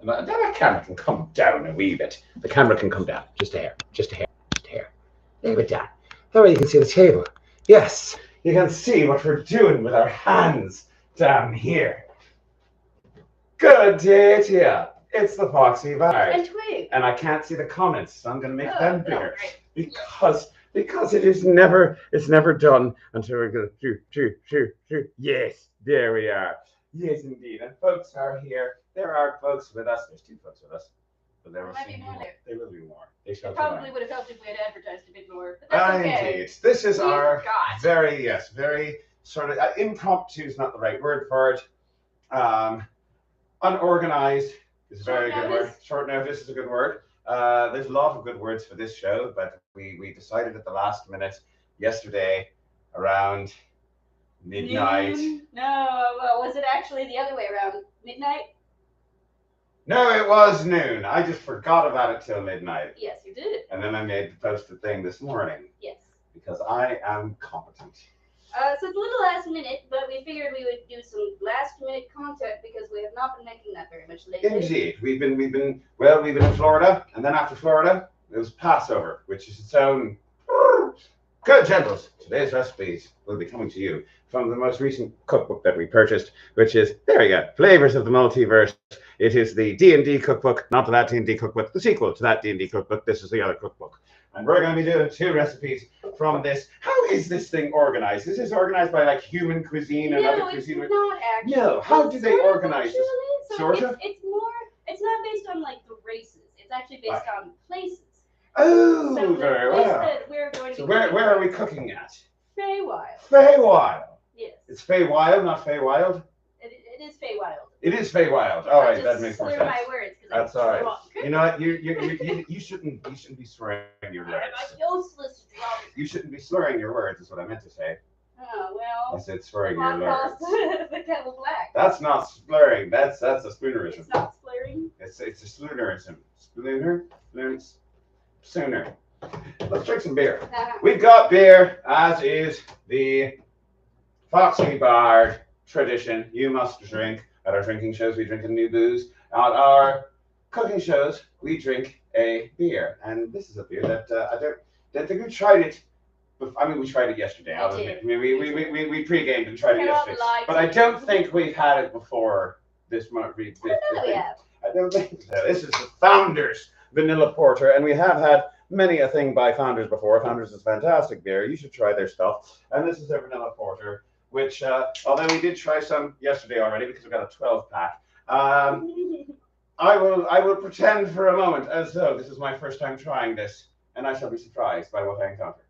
And then the camera can come down a wee bit. The camera can come down. Just a hair. Just a hair. Just a hair. There we down. There you can see the table. Yes. You can see what we're doing with our hands down here. Good day to you. It's the Foxy Bard. And Twig. And I can't see the comments, so I'm going to make them bigger. Because it's never done until we go do. Yes, there we are. Yes, indeed. And folks are here. There are folks with us. There's 2 folks with us. But there will be more. There will be more. They probably would have helped if we had advertised a bit more. But that's okay. Indeed. This is our very sort of impromptu is not the right word for it. Unorganized is a very good word. Short notice is a good word. There's a lot of good words for this show, but we decided at the last minute yesterday around midnight. No, well, was it actually the other way around? Midnight? No, it was noon. I just forgot about it till midnight. Yes, you did. And then I made the posted thing this morning. Yes. Because I am competent. So it's a little last minute, but we figured we would do some last minute content because we have not been making that very much lately. Indeed. We've been in Florida, and then after Florida, it was Passover, which is its own. Good gentles, today's recipes will be coming to you from the most recent cookbook that we purchased, which is, there you go, Flavors of the Multiverse. It is the D&D cookbook, not that D&D cookbook, the sequel to that D&D cookbook. This is the other cookbook. And we're going to be doing 2 recipes from this. How is this thing organized? Is this organized by like human cuisine and other cuisine? No, it's not actually. No, how do they organize this? So sort of? It's not based on like the races. It's actually based on places. Oh, so very well. That we're going to where are we cooking at? Feywild. Feywild. Yes. It's Feywild, not Feywild? It is Feywild. It is Feywild. All right, that makes more sense. My words, that's all right. You know what? You shouldn't be swearing your words. I'm a useless drunk. You shouldn't be slurring your words. Is what I meant to say. Oh well. I said swearing your words. The kettle black. That's not slurring. That's a spoonerism. It's not slurring. It's a spoonerism. Sooner. Let's drink some beer. We've got beer, as is the Foxy Bard tradition. You must drink. At our drinking shows, we drink a new booze. At our cooking shows, we drink a beer. And this is a beer that I think we tried it. I mean, we tried it yesterday. I'll admit. I mean, we pre-gamed and tried it yesterday. But I don't think we've had it before this month. I don't think so. This is the Founders Vanilla Porter, and we have had many a thing by Founders before. Founders is fantastic beer. You should try their stuff. And this is their Vanilla Porter, which, although we did try some yesterday already because we got a 12-pack, I will pretend for a moment as though this is my first time trying this, and I shall be surprised by what I encounter.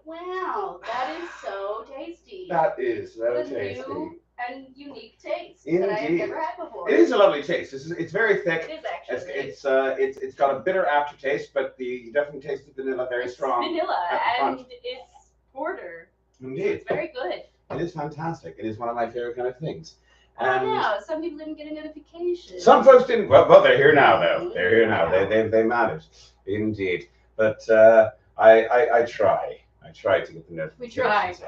Wow, that is so tasty. That is so tasty. New and unique taste Indeed. That I have never had before. It is a lovely taste. It's very thick. It is actually. It's got a bitter aftertaste, but you definitely taste the vanilla very strong. Vanilla and it's porter. Indeed. So it's very good. It is fantastic. It is one of my favorite kind of things. I know. Some people didn't get a notification. Some folks didn't. Well, they're here now, though. They're here now. They managed. Indeed. But I try. I try to get the notifications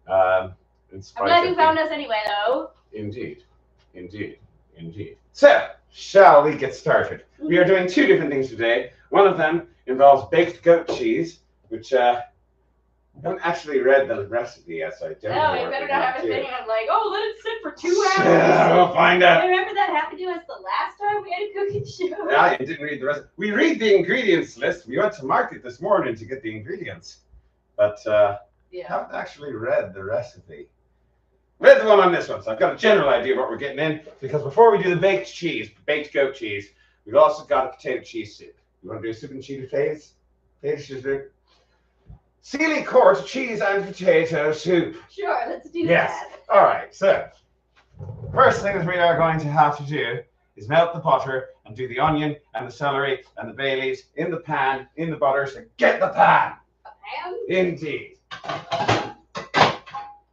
out. I'm glad you found us anyway, though. Indeed. So, shall we get started? We are doing 2 different things today. One of them involves baked goat cheese, which I haven't actually read the recipe yet, so I don't know. No, you better not have a thing of like, oh, let it sit for 2 hours. Yeah, we'll find out. Remember that happened to us the last time we had a cooking show? Yeah, you didn't read the recipe. We read the ingredients list. We went to market this morning to get the ingredients, but haven't actually read the recipe. Read the one on this one, so I've got a general idea of what we're getting in, because before we do the baked goat cheese, we've also got a potato cheese soup. You want to do a soup and cheese phase? Sealy Court cheese and potato soup. Sure, let's do that. All right, so first thing that we are going to have to do is melt the butter and do the onion and the celery and the bay leaves in the pan, in the butter, so get the pan. A pan? Indeed.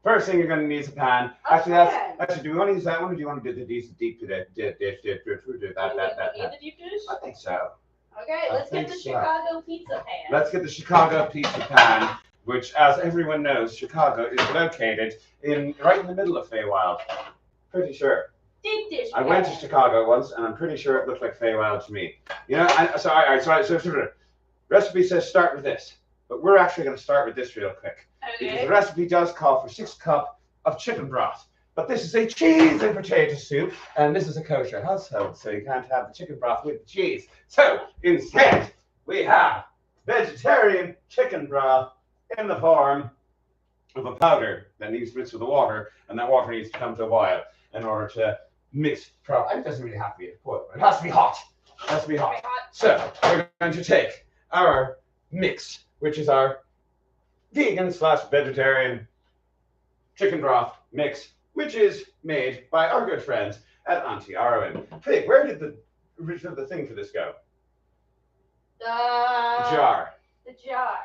First thing you're going to need is a pan. Actually, do we want to use that one, or do you want to do the deep dish? The deep dish? I think so. Okay, let's get the Chicago pizza pan. Let's get the Chicago pizza pan, which, as everyone knows, Chicago is located right in the middle of Feywild. Pretty sure. Deep dish. I went to Chicago once, and I'm pretty sure it looked like Feywild to me. You know, so recipe says start with this, but we're actually going to start with this real quick. Okay. Because the recipe does call for 6 cups of chicken broth. But this is a cheese and potato soup, and this is a kosher household, so you can't have the chicken broth with the cheese. So instead, we have vegetarian chicken broth in the form of a powder that needs to mix with the water, and that water needs to come to a boil in order to mix properly. It doesn't really have to be a boil, but it has to be hot. It has to be hot. So we're going to take our mix, which is our vegan/vegetarian chicken broth mix, which is made by our good friends at Auntie Arwen. Hey, where did the original thing for this go? The Jar. The jar.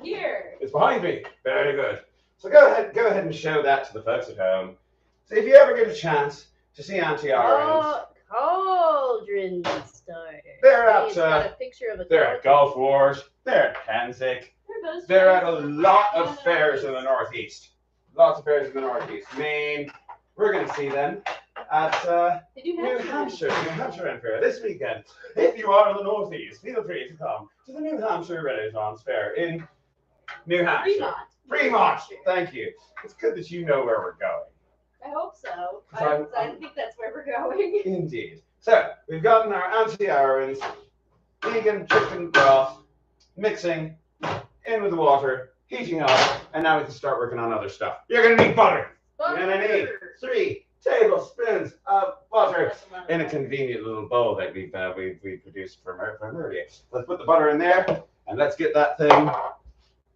Here. It's behind me. Very good. So go ahead and show that to the folks at home. So if you ever get a chance to see Auntie Arwen's, Cauldron starter. they're at got a picture of a they're at Gulf Wars, they're at Kanzik, they're at a lot of fairs in the Northeast. Lots of fairs in the Northeast. Maine. We're going to see them at New Hampshire Fair this weekend. If you are in the Northeast, feel free to come to the New Hampshire Renaissance Fair in New Hampshire. Fremont. Thank you. It's good that you know where we're going. I hope so. I think that's where we're going. Indeed. So we've gotten our Auntie Arwen's vegan chicken broth mixing in with the water, heating up, and now we can start working on other stuff. You're going to need butter. You're going to need 3 tablespoons of butter in a convenient little bowl that we produced from earlier. Let's put the butter in there, and let's get that thing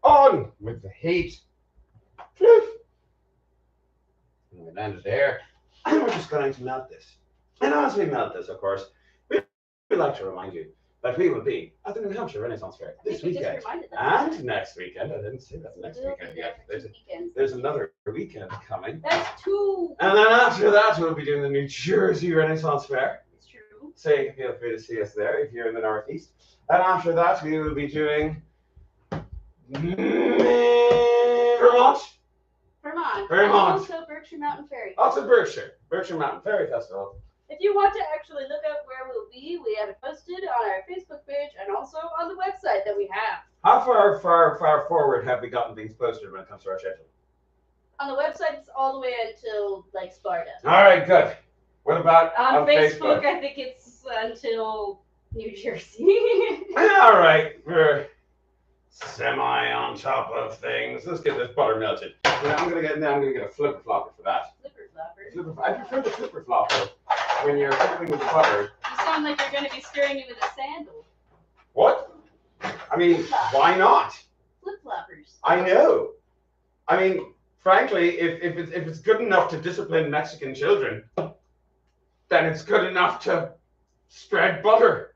on with the heat. And we land it there, and we're just going to melt this. And as we melt this, of course, we'd like to remind you that we will be at the New Hampshire Renaissance Fair this weekend and next weekend. I didn't say that next weekend yet. There's another weekend coming. That's 2. And then after that, we'll be doing the New Jersey Renaissance Fair. It's true. So you can feel free to see us there if you're in the Northeast. And after that, we will be doing Vermont. Also Berkshire Mountain Ferry. Also Berkshire Mountain Ferry Festival. If you want to actually look up where we'll be, we have it posted on our Facebook page and also on the website that we have. How far forward have we gotten things posted when it comes to our schedule? On the website, it's all the way until like Sparta. All right, good. What about on Facebook? I think it's until New Jersey. All right, we're semi on top of things. Let's get this butter melted. I'm gonna get a flipper flopper for that. I prefer the flipper flopper when you're flipping with the butter. You sound like you're gonna be stirring it with a sandal. What? I mean, why not? Flip floppers. I know. I mean, frankly, if it's good enough to discipline Mexican children, then it's good enough to spread butter.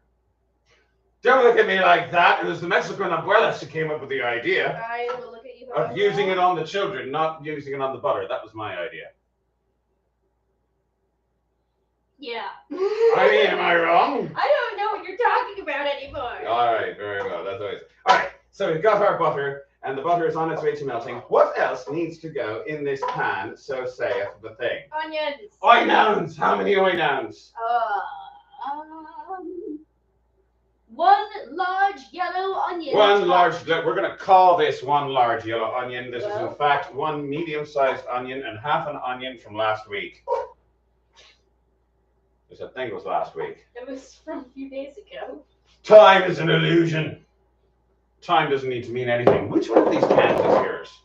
Don't look at me like that. It was the Mexican abuelas who came up with the idea. I will look at you of using it on the children, not using it on the butter. That was my idea. Yeah. I mean, am I wrong? I don't know what you're talking about anymore. All right, very well. That's always. All right, so we've got our butter, and the butter is on its way to melting. What else needs to go in this pan? So saith the thing. Onions. Onions. How many onions? 1 large yellow onion. We're going to call this 1 large yellow onion. This is in fact 1 medium-sized onion and half an onion from last week. I think it was last week. It was from a few days ago. Time is an illusion. Time doesn't need to mean anything. Which one of these cans is yours?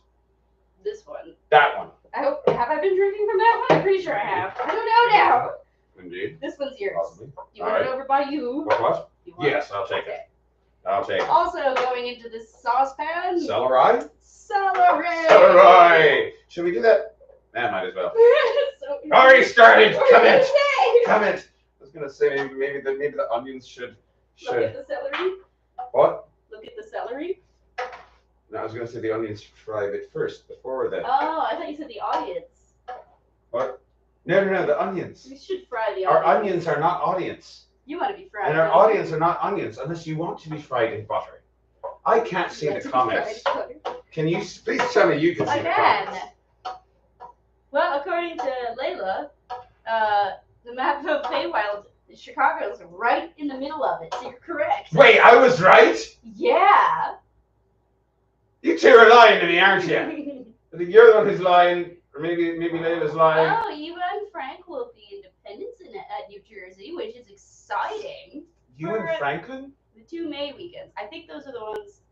This one. That one. Have I been drinking from that one? I'm pretty sure I have. I don't know now. Indeed. This one's yours. Possibly. You want it over by you? What? Yes, I'll take it. I'll take it. Also going into this saucepan. Celery? Celery! Should we do that? Yeah, might as well. Already started. Come it. Come it. I was gonna say maybe the onions should. Look at the celery. What? Look at the celery. No, I was gonna say the onions fry a bit first before the. Oh, I thought you said the audience. What? No, the onions. We should fry the onions. Our onions are not audience. You want to be fried. And our audience are not onions unless you want to be fried in butter. I can't see the comments. Can you please tell me you can see the comments? Well, according to Layla, the map of Feywild, Chicago's right in the middle of it, so you're correct. Wait, I was right? Yeah. You two are lying to me, aren't you? I think you're the one who's lying, or maybe Layla's lying. Oh, Eva and Frank will be independents at New Jersey, which is exciting. You and Franklin? The 2 May weekends. I think those are the ones.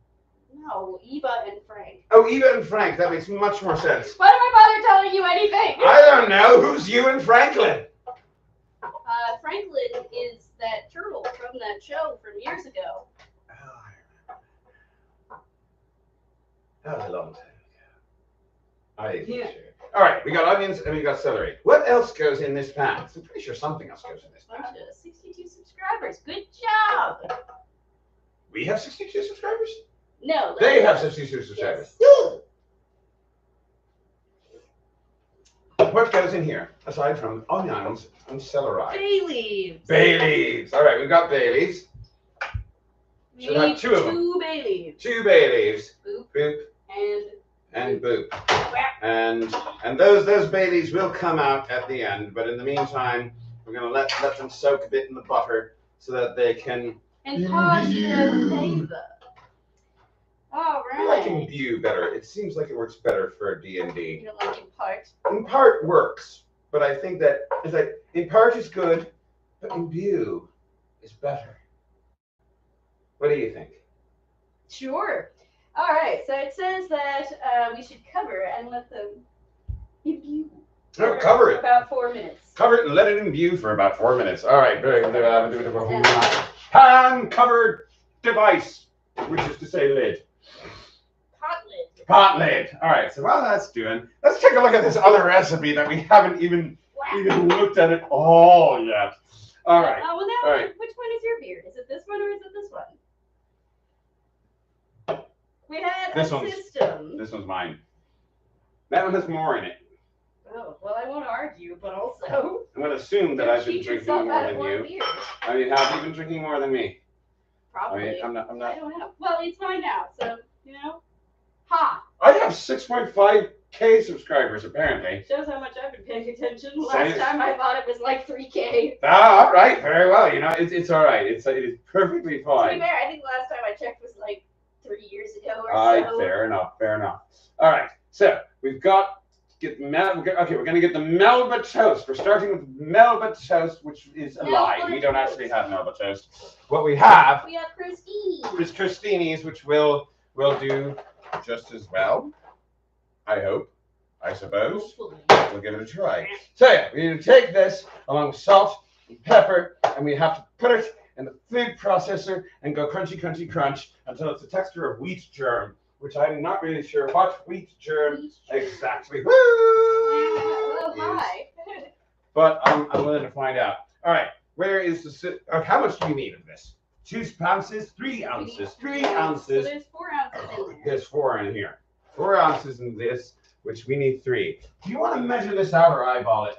No, Eva and Frank. Oh, Eva and Frank. That makes much more sense. Why do I bother telling you anything? I don't know. Who's you and Franklin? Franklin is that turtle from that show from years ago. Oh, I remember. That was a long time ago. Sure. All right, we got onions and we got celery. What else goes in this pan? I'm pretty sure something else goes in this pan. 62 subscribers. Good job. We have 62 subscribers? No. They have 62 subscribers. Yes. What goes in here, aside from onions and celery? Bay leaves. Bay leaves. All right, we've got bay leaves. Should have 2 of them. 2 bay leaves. 2 bay leaves. Boop. Boop. And boop. And those bay leaves will come out at the end, but in the meantime, we're gonna let them soak a bit in the butter so that they can. And positive flavor. All right. I like imbue better. It seems like it works better for D&D. You don't like impart? Impart works, but I think that it's like impart is good, but imbue is better. What do you think? Sure. All right. So it says that we should cover and let them imbue. No, cover it. About 4 minutes. Cover it and let it imbue for about 4 minutes. All right. Very good. Pan covered device, which is to say lid. Pot lid. Pot lid. All right. So while that's doing, let's take a look at this other recipe that we haven't even looked at it all yet. All right. Well, now, all right. Which one is your beard? Is it this one or is it this one? We had a system. This one's mine. That one has more in it. Oh, well, I won't argue, but also. I'm going to assume that I've been drinking more than you. Beers. I mean, have you been drinking more than me? Probably. I mean, I'm not. I don't know. Well, it's mine now, so, you know. Ha! I have 6.5K subscribers, apparently. Shows how much I've been paying attention. Last time I thought it was like 3K. Ah, all right. Very well. You know, it's all right. It is perfectly fine. To be fair, I think last time I checked was like 3 years ago or so. Fair enough. All right. So we've got we're going to get the Melba toast. We're starting with Melba toast, which is a lie. We don't actually have Melba toast. What we have is crostinis, which will do just as well. I hope. I suppose. We'll give it a try. So yeah, we need to take this along with salt and pepper, and we have to put it in the food processor and go crunchy, crunchy, crunch until it's the texture of wheat germ, which I'm not really sure what wheat germ exactly. Hi. But I'm willing to find out. All right, where is the? How much do you need of this? 2 ounces, 3 ounces, 3 ounces. So there's 4 ounces in there. There's 4 in here. 4 ounces in this, which we need 3. Do you want to measure this out or eyeball it?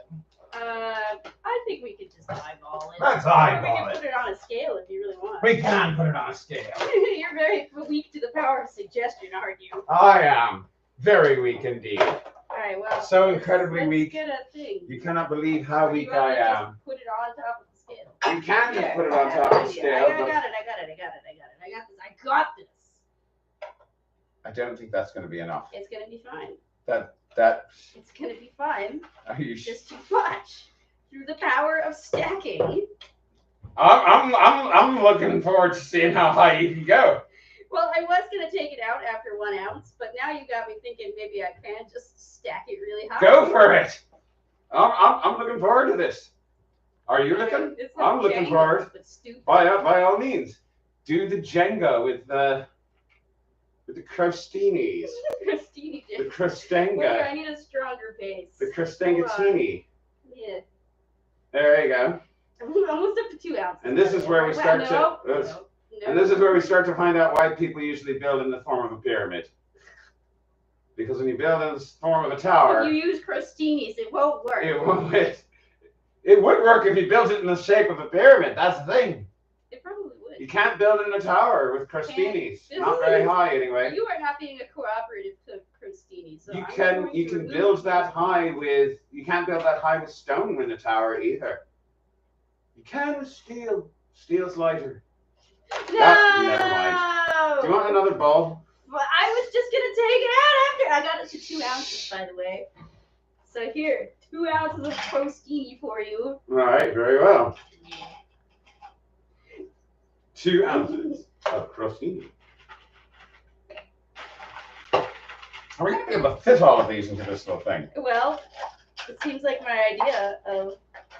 I think we could just eyeball it. Let's eyeball it. We can put it on a scale if you really want. We can put it on a scale. You're very weak to the power of suggestion, aren't you? I am very weak indeed. All right, well. So incredibly weak. Get a thing. You cannot believe how weak I am. Just put it on top of the scale. You can just put it on top of the scale. I got it. I got this. I don't think that's going to be enough. It's going to be fine. It's going to be fine. Are you just too much through the power of stacking. I'm looking forward to seeing how high you can go. Well, I was going to take it out after 1 ounce, but now you got me thinking maybe I can just stack it really high. Go for it. I'm looking forward to this. Are you looking? I'm looking forward. By all means, do the Jenga with the crostinis. The crostenga. Wait, I need a stronger base. The crostengatini. Yeah. There you go. I'm almost up to 2 ounces. And this is where we start and this is where we start to find out why people usually build in the form of a pyramid. Because when you build in the form of a tower, if you use crostinis, it won't work. It would work if you built it in the shape of a pyramid. That's the thing. It probably would. You can't build in a tower with crostinis. Not very high, anyway. You are not being a cooperative crostini. So You can build that high with, you can't build that high with stone in a tower either. You can with steel. Steel's lighter. No! Never mind. Do you want another bowl? Well, I was just gonna take it out after. I got it to 2 ounces, by the way. So here, 2 ounces of crostini for you. All right, very well. 2 ounces of crostini. Are we going to be able to fit all of these into this little thing? Well, it seems like my idea of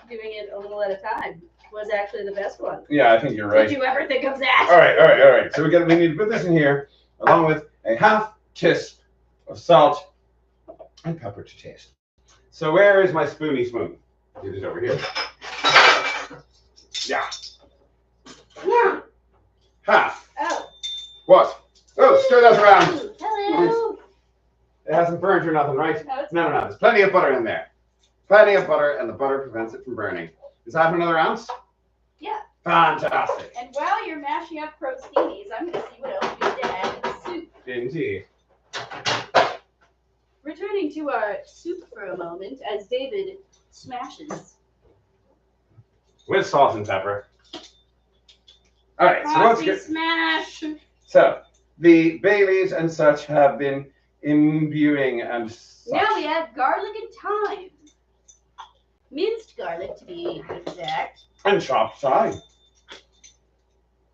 doing it a little at a time was actually the best one. Yeah, I think you're right. Did you ever think of that? All right. So we need to put this in here, along with a half teaspoon of salt and pepper to taste. So where is my spoony spoon? It is over here. Yeah. Half. Oh. What? Oh, stir that around. Hello. It hasn't burned or nothing, right? No, No. There's plenty of butter in there. Plenty of butter, and the butter prevents it from burning. Is that another ounce? Yeah. Fantastic. And while you're mashing up crostinis, I'm going to see what else you need to add to the soup. Indeed. Returning to our soup for a moment, as David smashes. With salt and pepper. All right, so once again, smash. so the Baileys and such have been imbuing and such. Now we add garlic and thyme. Minced garlic, to be exact. And chopped thyme.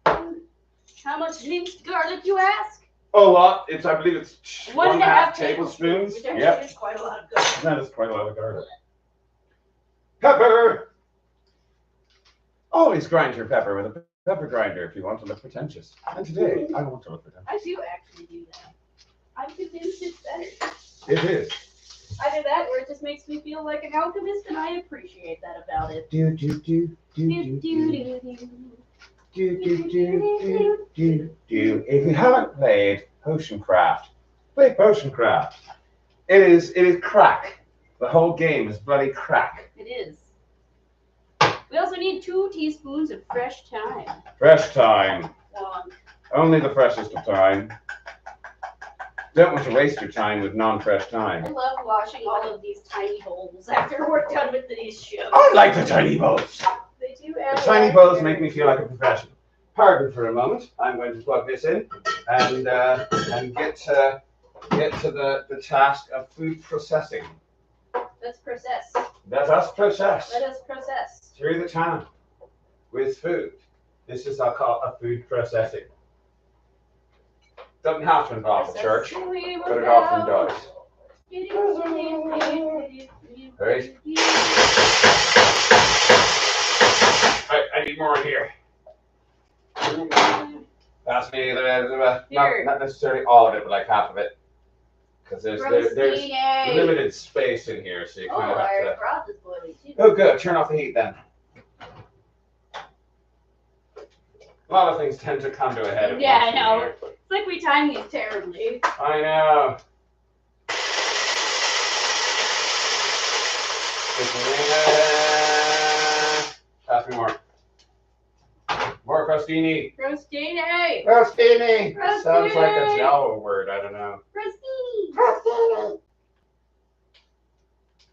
How much minced garlic, you ask? A lot. I believe it's 1.5 tablespoons. Which actually Yep. is quite a lot of garlic. That is quite a lot of garlic. Pepper. Always grind your pepper with a pepper grinder if you want to look pretentious. And today, I want to look pretentious. I do actually do that. I'm convinced it's better. It is. Either that or it just makes me feel like an alchemist, and I appreciate that about it. Do. If you haven't played Potion Craft, play Potion Craft. It is crack. The whole game is bloody crack. It is. We also need 2 teaspoons of fresh thyme. Fresh thyme. One. Only the freshest of thyme. Don't want to waste your time with non-fresh I thyme. love washing all of these tiny bowls after we're done with these shows. I like the tiny bowls. They do The add tiny a lot bowls of make me feel like a professional. Pardon for a moment. I'm going to plug this in and get to the task of food processing. Let's process. Let us process Let us process. through the channel with food. This is called a food processing. Doesn't have to involve the church, but it often does. Right? I need more in here. Pass me not necessarily all of it, but like half of it, because there's limited space in here, so you kind of have our to. broth is boiling too. Oh, good. Turn off the heat then. A lot of things tend to come to a head. Yeah, I know. It's like we time these terribly. I know. Pass me more. More crostini. Crostini. Crostini. Crostini. Sounds like a Java word. I don't know. Crostini. Crostini.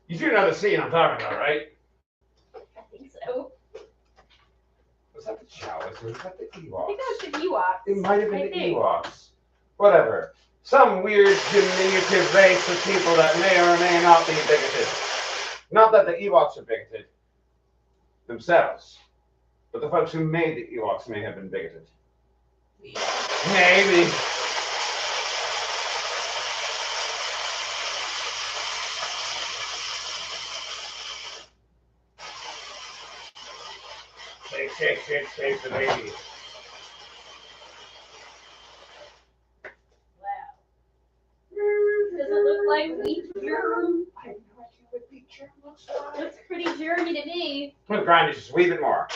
You do know the scene I'm talking about, right? I think so. Was that the Jawas or was that the I Ewoks? think that was the Ewoks. It might have been I the think. Ewoks. Whatever. Some weird diminutive race of people that may or may not be bigoted. Not that the Ewoks are bigoted themselves, but the folks who made the Ewoks may have been bigoted. Maybe. Shake the baby. Wow. Does it look like wheat germ? I have no idea what wheat germ looks like. Looks pretty germy to me. We'll grind it just a wee bit more.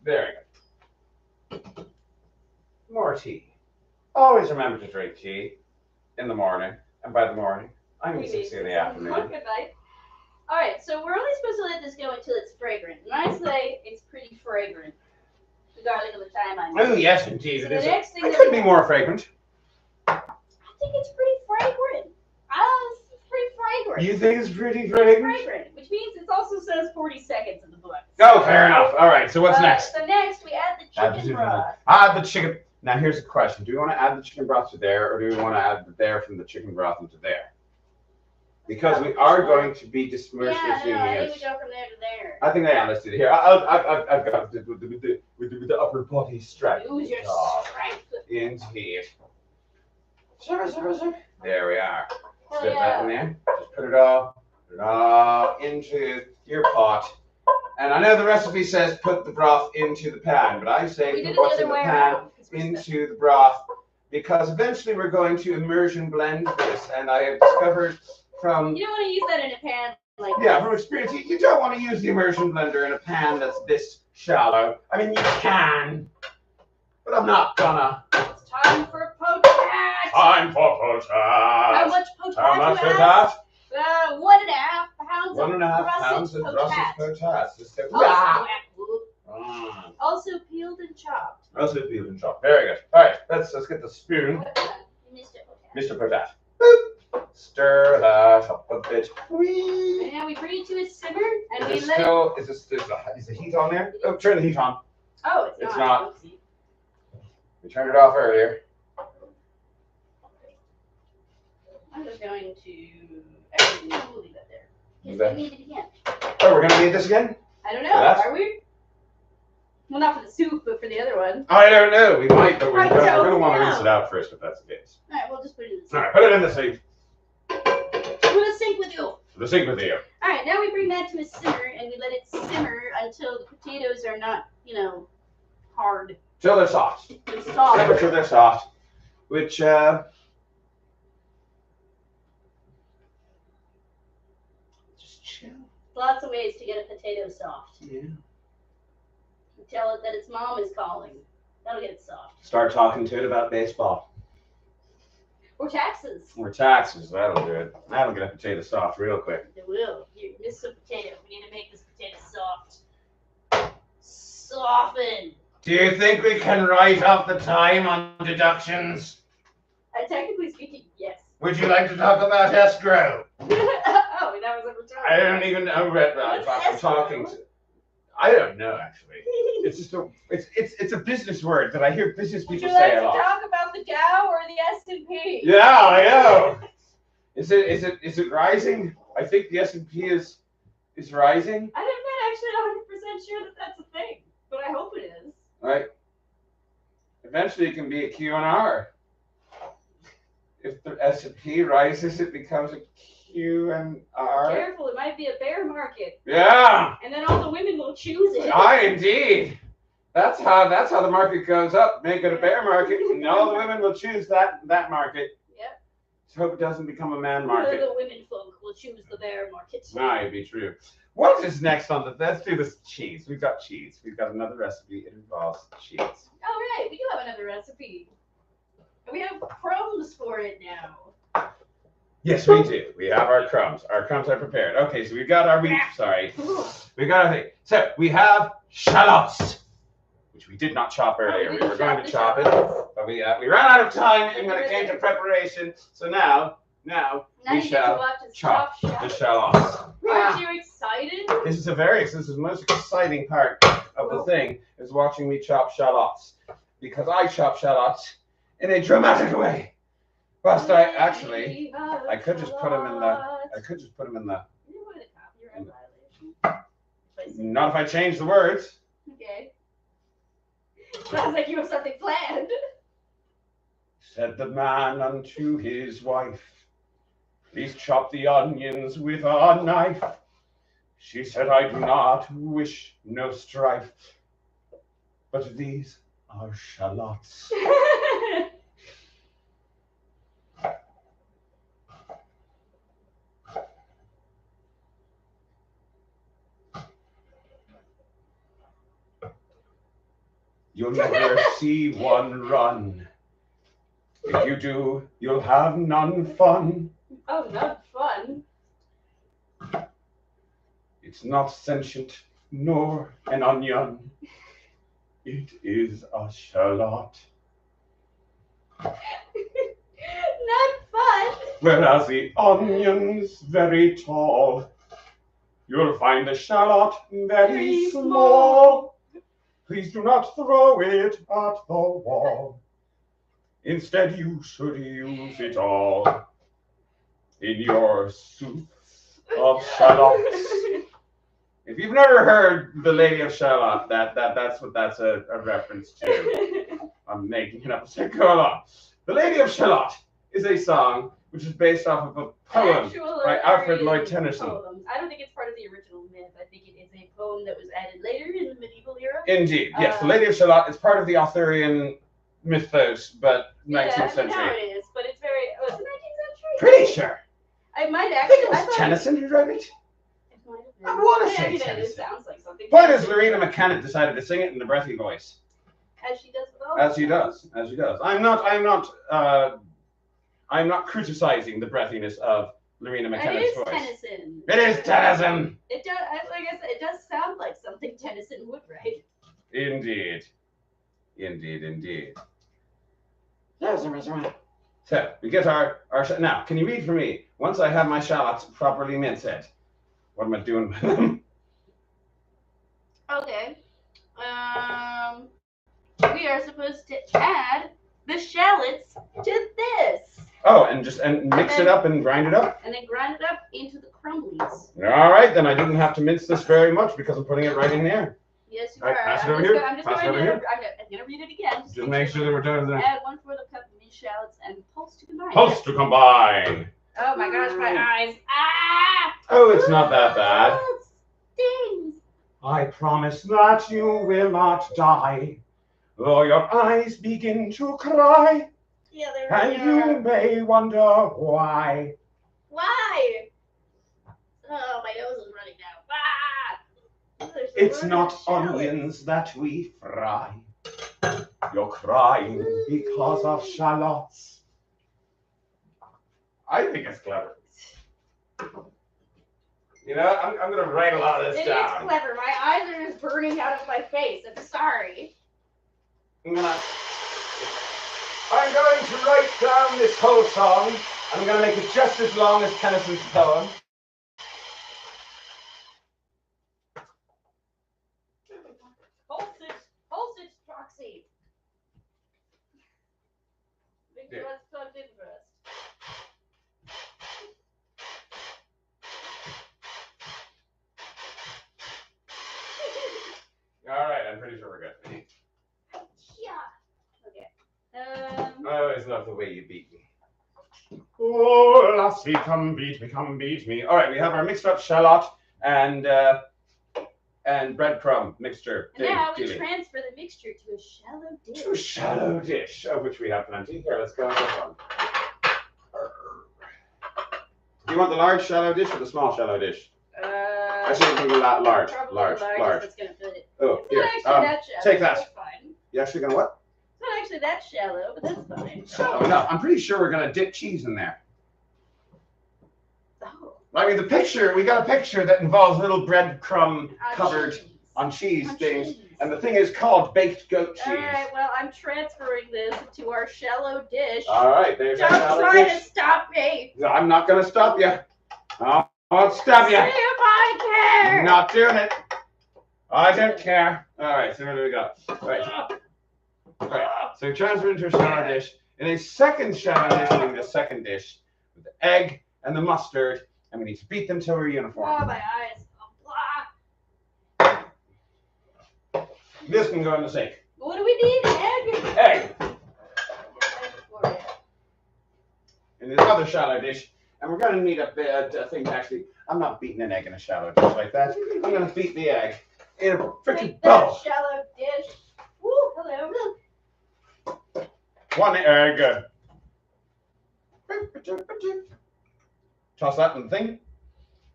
Very good. More tea. Always remember to drink tea in the morning, and by the morning, I mean 6 in the afternoon. Good night. All right, so we're only supposed to let this go until it's fragrant. And I say it's pretty fragrant. The garlic and the thyme onion. Oh yes, indeed So it is. the next thing It could be more fragrant. I think it's pretty fragrant. It's pretty fragrant. You think it's pretty fragrant? Fragrant, which means it also says 40 seconds in the book. Oh, fair enough. All right. So what's next? So next we add the chicken broth. Add the chicken. Now here's a question: do we want to add the chicken broth to there, or do we want to add the there from the chicken broth into there? Because we are going to be dispersing I think it. we go from there to there. I think let's do it here. I've got with the upper body strap. Use your strength. Indeed. There we are. Hell Slip yeah. that in there. Just put it all into your pot. And I know the recipe says put the broth into the pan, but I say put what's in the pan into the broth, because eventually we're going to immersion blend this, and I have discovered from... You don't want to use that in a pan like Yeah, from experience, you don't want to use the immersion blender in a pan that's this shallow. I mean, you can, but I'm not gonna. It's time for potash! Time for potash! How much potash How much you is have? that? 1.5 pounds 1.5 pounds of of russet russet potash. potash. Also peeled and chopped. Also peeled and chopped. Very good. All right, let's get the spoon. Mr. Potash. Boop. Stir that up a bit. Whee. And now we bring it to a simmer and we Is let it... is the heat on there? Oh, turn the heat on. Oh, it's not. Oopsie. We turned it off earlier. I'm just going to... Actually, no, we'll leave that there. Because we need it again. Oh, we're gonna need this again? I don't know. Are we? Well, not for the soup, but for the other one. I don't know. We might, but we're gonna want to know. rinse it out first if that's the case. All right, we'll just put it in the sink. All right, put it in the sink. I'm gonna sink with you. The sink with you. All right, now we bring that to a simmer and we let it simmer until the potatoes are not, hard. Till they're soft. They're soft. Simmer till they're soft. Which just chill. Lots of ways to get a potato soft. Yeah. You tell it that its mom is calling. That'll get it soft. Start talking to it about baseball. Or taxes. Or taxes. That'll do it. That'll get a potato soft real quick. It will. You missed a potato. We need to make this potato soft. Soften. Do you think we can write off the time on deductions? Technically speaking, yes. Would you like to talk about escrow? Oh, that was over time. I don't even know. I'm talking. I don't know actually. It's just it's a business word that I hear business people say a lot. Would you like to talk about the Dow or the S&P? Yeah, I know. Is it rising? I think the S&P is rising. I'm not actually 100% sure that that's a thing, but I hope it is. Right. Eventually, it can be a Q and R. If the S&P rises, it becomes a Q and R. Be careful, it might be a bear market. Yeah. And then all the women will choose it. Indeed. That's how the market goes up. Make it a bear market, and all the women will choose that market. Yep. Let's hope it doesn't become a man market. The women folk will choose the bear market. Might be true. What is next on the? Let's do this cheese. We've got cheese. We've got another recipe. It involves cheese. All right, we do have another recipe. We have crumbs for it now. Yes, we do. We have our crumbs. Our crumbs are prepared. Okay, so we've got our wheat. Sorry. We got our thing. So we have shallots, which we did not chop earlier. We were going to chop it, but we ran out of time and when it came to preparation. So now we shall chop the shallots. Aren't you excited? This is the most exciting part of the thing is watching me chop shallots, because I chop shallots in a dramatic way. Whilst I could just put them in the. Not if I change the words. Okay. Sounds like you have something planned. Said the man unto his wife, please chop the onions with a knife. She said, I do not wish no strife, but these are shallots. You'll never see one run. If you do, you'll have none fun. Oh, not fun. It's not sentient nor an onion. It is a shallot. Not fun. Whereas the onion's very tall, you'll find the shallot very small. Please do not throw it at the wall. Instead, you should use it all in your soup of shallots. If you've never heard The Lady of Shalott, that's what that's a reference to. I'm making it up as I go along. The Lady of Shalott is a song which is based off of a poem by Alfred Lloyd Tennyson. I don't think it's part of the original myth. I think it is a poem that was added later in the medieval era. Indeed, yes. The Lady of Shalott is part of the Arthurian mythos, but 19th century. Yeah, it is, but it's very. Oh, it's the 19th century? Pretty sure. I might I actually. think it was Tennyson who wrote it. I want to say Tennyson. It sounds like something. Point is, Lorena McKennitt decided to sing it in the breathy voice. As she does with all. As she does. As she does. I'm not criticizing the breathiness of Lorena McKennitt's voice. Tennyson. It is Tennyson. It does. Like I said, it does sound like something Tennyson would write. Indeed. Indeed. So we get our now. Can you read for me? Once I have my shallots properly minced, what am I doing with them? Okay. We are supposed to add the shallots to this. Oh, and mix it up and grind it up? And then grind it up into the crumblies. All right, then I didn't have to mince this very much because I'm putting it right in there. Yes, you All right, are. pass it over here. I'm just going to read it again. Just make sure that we're done with that. Add 1/4 cup of minced shallots and pulse to combine. Pulse to combine. Oh my gosh, my eyes. Ah! Oh, it's not that bad. It stings. I promise that you will not die, though your eyes begin to cry. Yeah, they really And you may wonder why. Why? Oh, my nose is running now. Ah! It's not onions that we fry. You're crying because of shallots. I think it's clever. You know, I'm going to write a lot of this down. It is clever. My eyes are just burning out of my face. I'm sorry. I'm going to write down this whole song. I'm going to make it just as long as Tennyson's poem. Hold it, Foxy. Make sure that's plugged in first. All right, I'm pretty sure we're good. Yeah. Okay. I always love the way you beat me. Oh, lassie, come beat me, come beat me. All right, we have our mixed up shallot and breadcrumb mixture. And now we transfer the mixture to a shallow dish. To a shallow dish, of which we have plenty. Here, let's go with this one. Do you want the large shallow dish or the small shallow dish? I should think a lot large. Large. That's gonna fit it. Oh, it's here. not actually that shallow. Take that. That's fine. You actually gonna what? It's not actually that shallow, but that's fine. Shallow enough. I'm pretty sure we're gonna dip cheese in there. Oh. I mean, we got a picture that involves little breadcrumb covered on cheese things. Cheese. And the thing is called baked goat cheese. All right, well, I'm transferring this to our shallow dish. All right, there's our Don't shallow try dish. to stop me. I'm not going to stop you. I won't stop you. See if I care. I'm not doing it. I don't care. All right, so where do we go? All right. So transfer into a shallow dish. In a second shallow dish, we need a second dish with the egg and the mustard, and we need to beat them till we're uniform. Oh, my eyes. This can go in the sink. What do we need? Egg? Egg. In this other shallow dish, and we're going to need a thing to actually. I'm not beating an egg in a shallow dish like that. I'm going to beat the egg in a freaking bowl. Shallow dish. Woo, hello. One egg. Toss that in the thing.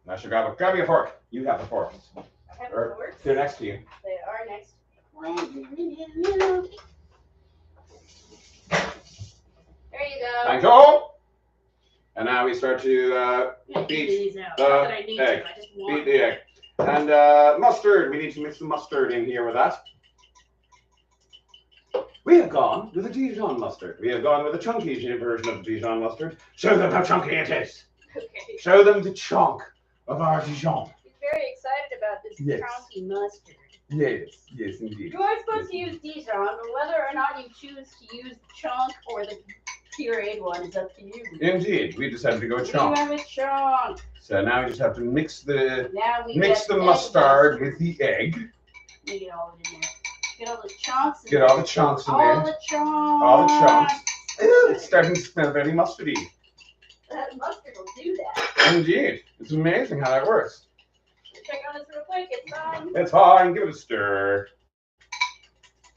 Now should grab you a fork. You have the fork. I have Or forks. they're next to you. They are next to me. There you go. Thank you. And now we start to beat these out. the Not that I need egg. to, I just Beat want the egg. And mustard. We need to mix the mustard in here with that. We have gone with a Dijon mustard. We have gone with a chunky version of the Dijon mustard. Show them how chunky it is. Okay. Show them the chunk of our Dijon. He's very excited about this chunky mustard. Yes, indeed. You are supposed to use Dijon, but whether or not you choose to use the chunk or the pureed one is up to you. Indeed, we decided to go chunk. We went with chunk. So now we just have to mix the the mustard with the egg. Get all of it in there. Get all the chunks. Get all the chunks in there. All the chunks. All the chunks. Ooh, it's starting to smell very mustardy. That mustard will do that. Indeed, it's amazing how that works. Check on this real quick. It's fine. It's fine. Give it a stir.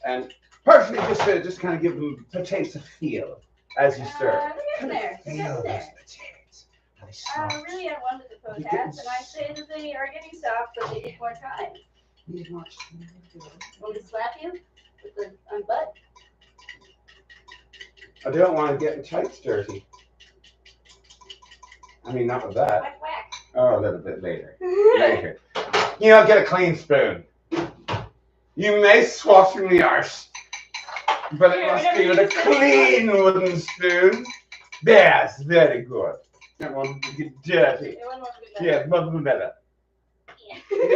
And partially just to kind of give them potatoes a feel as you stir. Look in there. Feel Look in those there. potatoes. Really, I wanted the potats, and I say that they are getting soft, but they need more time. Want me to slap you with the butt? I don't want to get tights dirty. I mean, not with that. Whack, whack. Oh, a little bit later. Later. You know, get a clean spoon. You may swat in the arse, but it must be with a clean wooden spoon. Yes, very good. That one will get dirty. Yes, much better.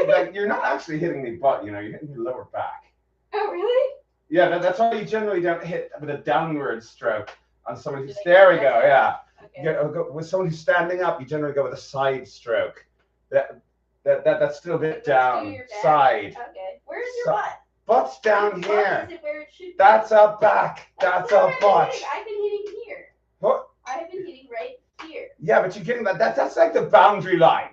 Like, you're not actually hitting the butt, you know, you're hitting your lower back. Oh, really? Yeah, that's why you generally don't hit with a downward stroke on somebody who's, there we go, yeah. Okay. With someone who's standing up, you generally go with a side stroke. That's still a bit down, side. Okay, where's your butt? Butt's down here. Is it where it should be? That's a back, that's a butt. I've been hitting here. What? I've been hitting right here. Yeah, but you're getting that's like the boundary line.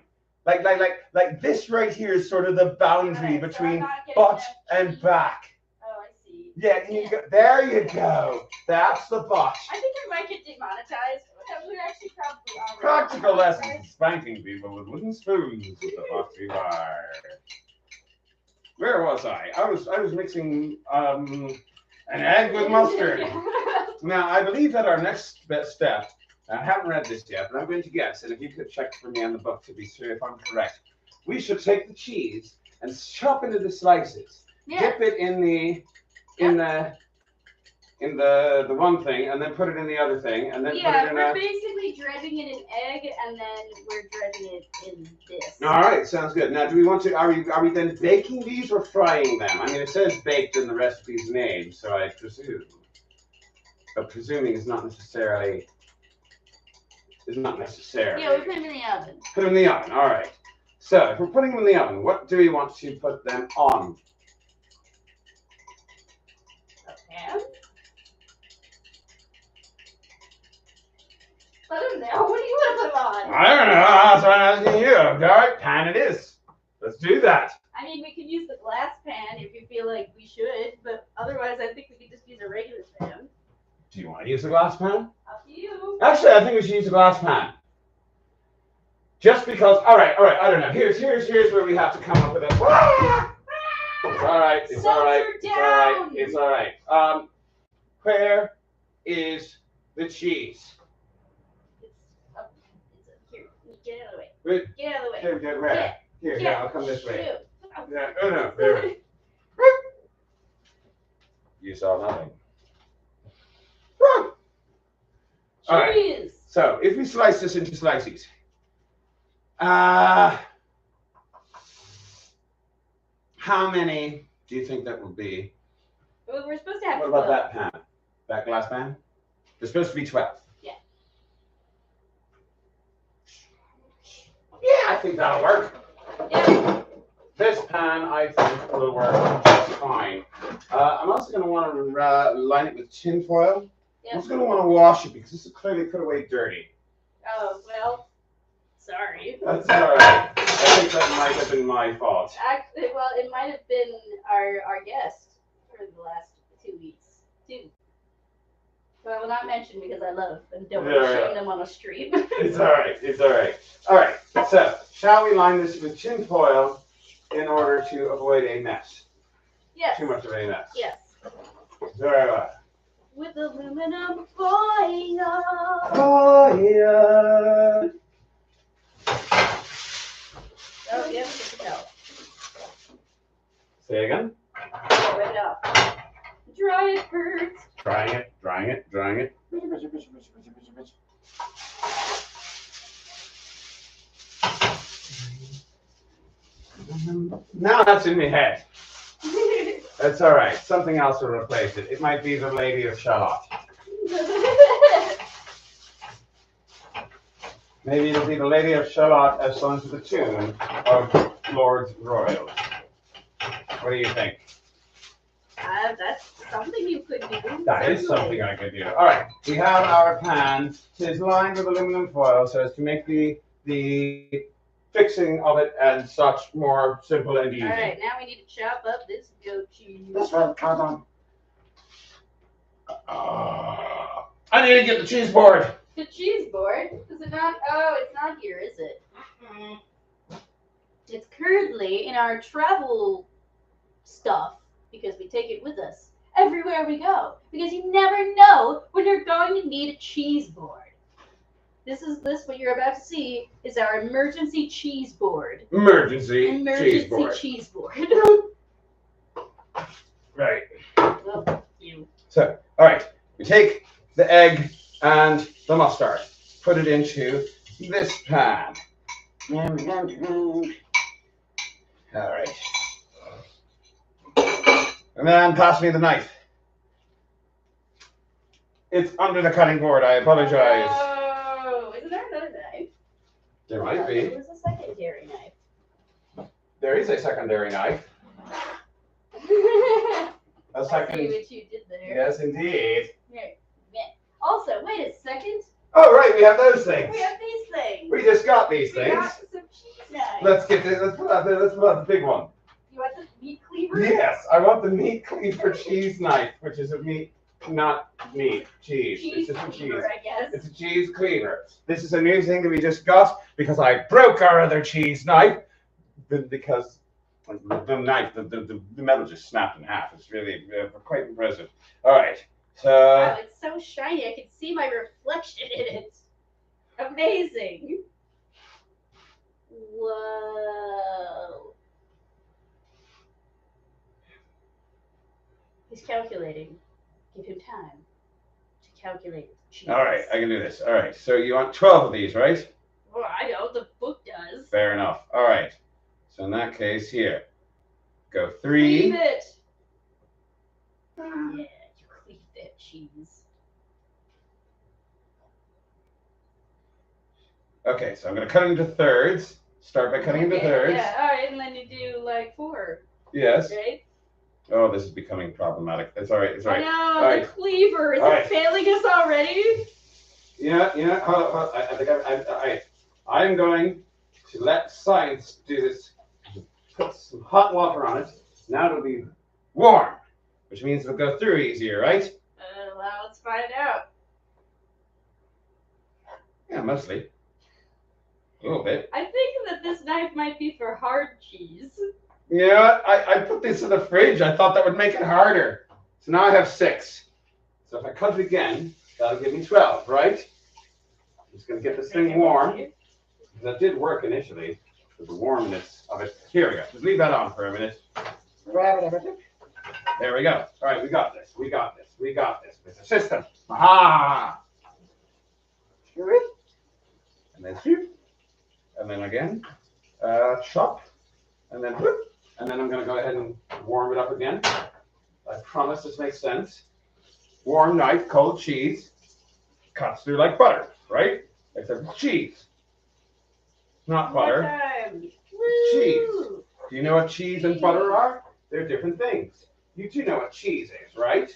Like this right here is sort of the boundary between butt and back. Oh, I see. Yeah, there you go. That's the butt. I think I might get demonetized. We're actually probably on Practical lessons spanking people with wooden spoons with the Foxy bar. Where was I? I was mixing an egg with mustard. Now I believe that our next step. I haven't read this yet, but I'm going to guess, and if you could check for me on the book to be sure if I'm correct, we should take the cheese and chop it into slices. Yeah. Dip it in the one thing, and then put it in the other thing, and then put it in we're basically dredging it in egg, and then we're dredging it in this. All right, sounds good. Now, do we want to? Are we then baking these or frying them? I mean, it says baked in the recipe's name, so I presume. But presuming is not necessarily. Yeah, we put them in the oven. Put them in the oven. All right. So if we're putting them in the oven, what do we want to put them on? A pan. Let them know. What do you want to put them on? I don't know. That's what I'm asking you. All right, pan it is. Let's do that. I mean, we could use the glass pan if you feel like we should, but otherwise, I think we could just use a regular pan. Do you want to use a glass pan? Up to you. Actually, I think we should use a glass pan. Just because. All right. I don't know. Here's where we have to come up with it. It's all right. It's all right. It's all right. Where is the cheese? Here. Get out of the way. Get out of the way. Get where? Here. I'll come this way. Yeah. Oh no. There. You saw nothing. All right. So if we slice this into slices, how many do you think that will be? Well, we're supposed to have. What about that pan? That glass pan? There's supposed to be 12. Yeah. Yeah, I think that'll work. Yeah. This pan, I think, will work just fine. I'm also going to want to line it with tin foil. Yep. I'm also going to want to wash it because this is clearly put away dirty. Oh, well, sorry. That's all right. I think that might have been my fault. Actually, well, it might have been our guest for the last 2 weeks, too. But I will not mention because I love and don't want to shame them on a stream. It's all right. It's all right. All right. So, shall we line this with tin foil in order to avoid a mess? Yes. Too much of a mess. Yes. Very well. With aluminum foil. Foil. Oh, yeah, we can tell. Say again? Rip it off. Dry it first. Drying it. Now that's in my head. That's all right. Something else will replace it. It might be the Lady of Shalott. Maybe it'll be the Lady of Shalott as sung to the tune of Lords Royal. What do you think? That's something you could do. That is something I could do. All right, we have our pan. It is lined with aluminum foil so as to make the fixing of it and such more simple and easy. All right, now we need to chop up this goat cheese. That's right, count on. I need to get the cheese board. The cheese board? Is it not? Oh, it's not here, is it? It's currently in our travel stuff because we take it with us everywhere we go. Because you never know when you're going to need a cheese board. What you're about to see is our emergency cheese board. Emergency cheese board. Right. Well, you. So, all right, we take the egg and the mustard, put it into this pan. All right. And then pass me the knife. It's under the cutting board. I apologize. Oh, isn't there another knife? There might be. There was a secondary knife. There is a secondary knife. A second. I see what you did there. Yes, indeed. Here. Also, wait a second. Oh, right, we have those things. We have these things. We just got these We things. got some cheese knives. Let's get this. Let's pull out the big one. You want the meat cleaver? Yes, I want the meat cleaver cheese knife, which is a meat, not meat, cheese. Cheese It's just a cleaver, cheese. I guess. It's a cheese cleaver. This is a new thing that we just got because I broke our other cheese knife. Because the knife, the metal just snapped in half. It's really quite impressive. All right, so. Wow, it's so shiny. I can see my reflection in it. Amazing. Whoa. He's calculating. Give him time to calculate cheese. All right, I can do this. All right, so you want 12 of these, right? Well, I know the book does. Fair enough. All right. So in that case, here, go 3. Cleave it. Yeah, you cleave that cheese. Okay, so I'm going to cut it into thirds. Start by cutting into thirds. Yeah, all right, and then you do like 4. Yes. Right? Oh, this is becoming problematic. It's all right. It's all right. I know, All the right. cleaver. Is All it right. failing us already? Yeah. Hold on. I think I'm going to let science do this. Put some hot water on it. Now it'll be warm, which means it'll go through easier, right? Well, let's find out. Yeah, mostly. A little bit. I think that this knife might be for hard cheese. Yeah, I put this in the fridge. I thought that would make it harder. So now I have 6. So if I cut it again, that'll give me 12, right? I'm just going to get this thing warm. That did work initially, with the warmness of it. Here we go. Just leave that on for a minute. There we go. All right, we got this. We got this. We got this. It's a system. Aha! And then shoot. And then again, chop. And then whoop. And then I'm going to go ahead and warm it up again. I promise this makes sense. Warm knife, cold cheese. Cuts through like butter, right? Except it's cheese. Not butter. It's cheese. Do you know what cheese and butter are? They're different things. You do know what cheese is, right?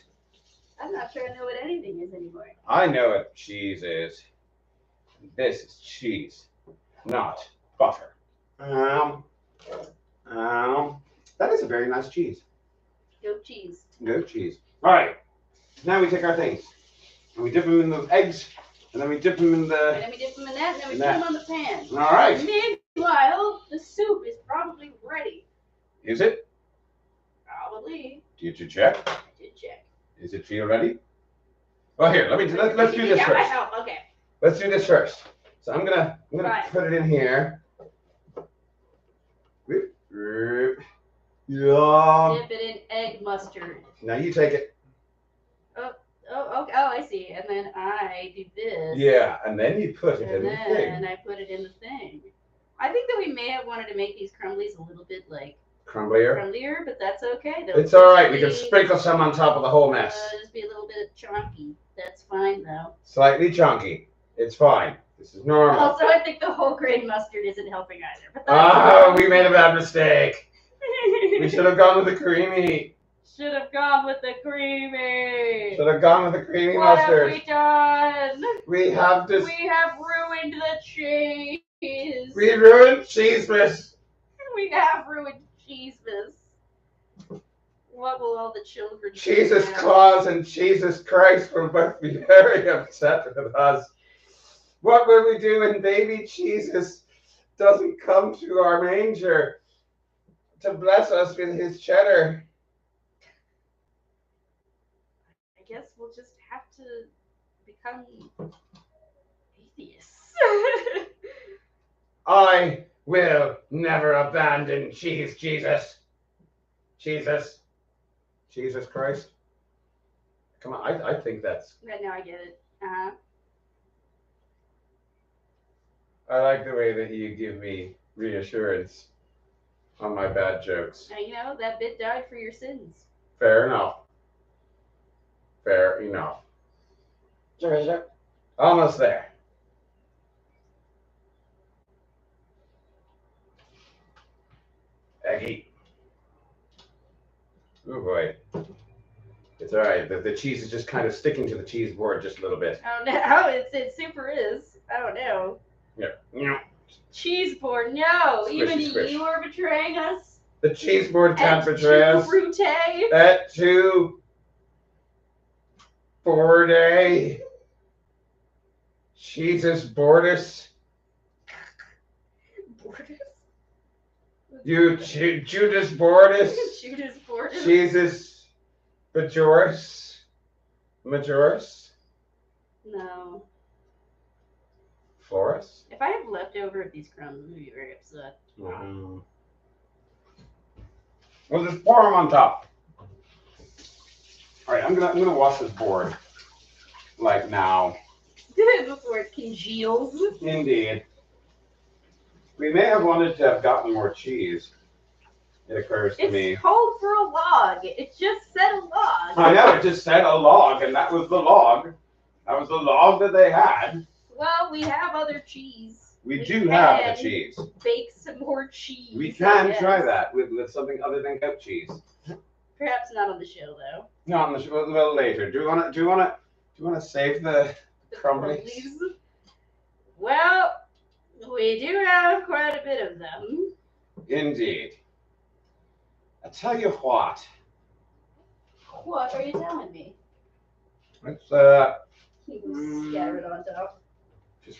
I'm not sure I know what anything is anymore. I know what cheese is. This is cheese, not butter. That is a very nice cheese. Goat cheese. Goat cheese. All right. Now we take our things and we dip them in the eggs, and then we dip them in the. And then we dip them in that, and then we In put that. them on the pan. All right. Meanwhile, the soup is probably ready. Is it? Probably. Did you check? I did check. Is it feel ready? Well, here. Let's do this Yeah, first. okay. Let's do this first. So I'm gonna Right. put it in here. Whoop, whoop. Yeah. Dip it in egg mustard. Now you take it. Oh, okay. Oh, I see. And then I do this. Yeah, and then you put it in the And thing. then I put it in the thing. I think that we may have wanted to make these crumblies a little bit like Crumblier, but that's okay. It's all right. We can sprinkle some on top of the whole mess. Just be a little bit chunky. That's fine though. Slightly chunky. It's fine. This is normal. Also, I think the whole grain mustard isn't helping either. But that's we made a bad mistake. We should have gone with the creamy. Should have gone with the creamy. Should have gone with the creamy what mustard. What have we done? We have this. We have ruined the cheese. We ruined Cheesemas. We have ruined Cheesemas. What will all the children Jesus do now? Claus and Jesus Christ will both be very upset with us. What will we do when baby Jesus doesn't come to our manger to bless us with his cheddar? I guess we'll just have to become atheists. I will never abandon Jesus. Jesus Christ. Come on, I think that's. Right now I get it. I like the way that you give me reassurance on my bad jokes. You know, that bit died for your sins. Fair enough. Fair enough. Almost there. Eggy. Oh boy. It's alright. The cheese is just kind of sticking to the cheese board just a little bit. Oh no, it super is. Oh no. Yeah. Cheese board, no. Squishy, Even squish. you are betraying us. The cheese board can't betray us. Brute. That too. 4 day. Jesus Bordus. Bordus? You Judas Bordus. Judas Bordus? Jesus Majoris. No. Florus. If I have leftover of these crumbs, I'm going to be very upset. We'll just pour them on top. All right, I'm gonna wash this board, like now. Before it congeals. Indeed. We may have wanted to have gotten more cheese. It occurs to me. It's called for a log. It just said a log. I know, it just said a log, and that was the log. That was the log that they had. Well, we have other cheese. We do have the cheese. Bake some more cheese. We can try that with something other than goat cheese. Perhaps not on the show, though. No, on the show, a little later. Do you want to save the crumblies? Well, we do have quite a bit of them. Indeed. I tell you what. What are you telling me? Let's He was scattered on top. just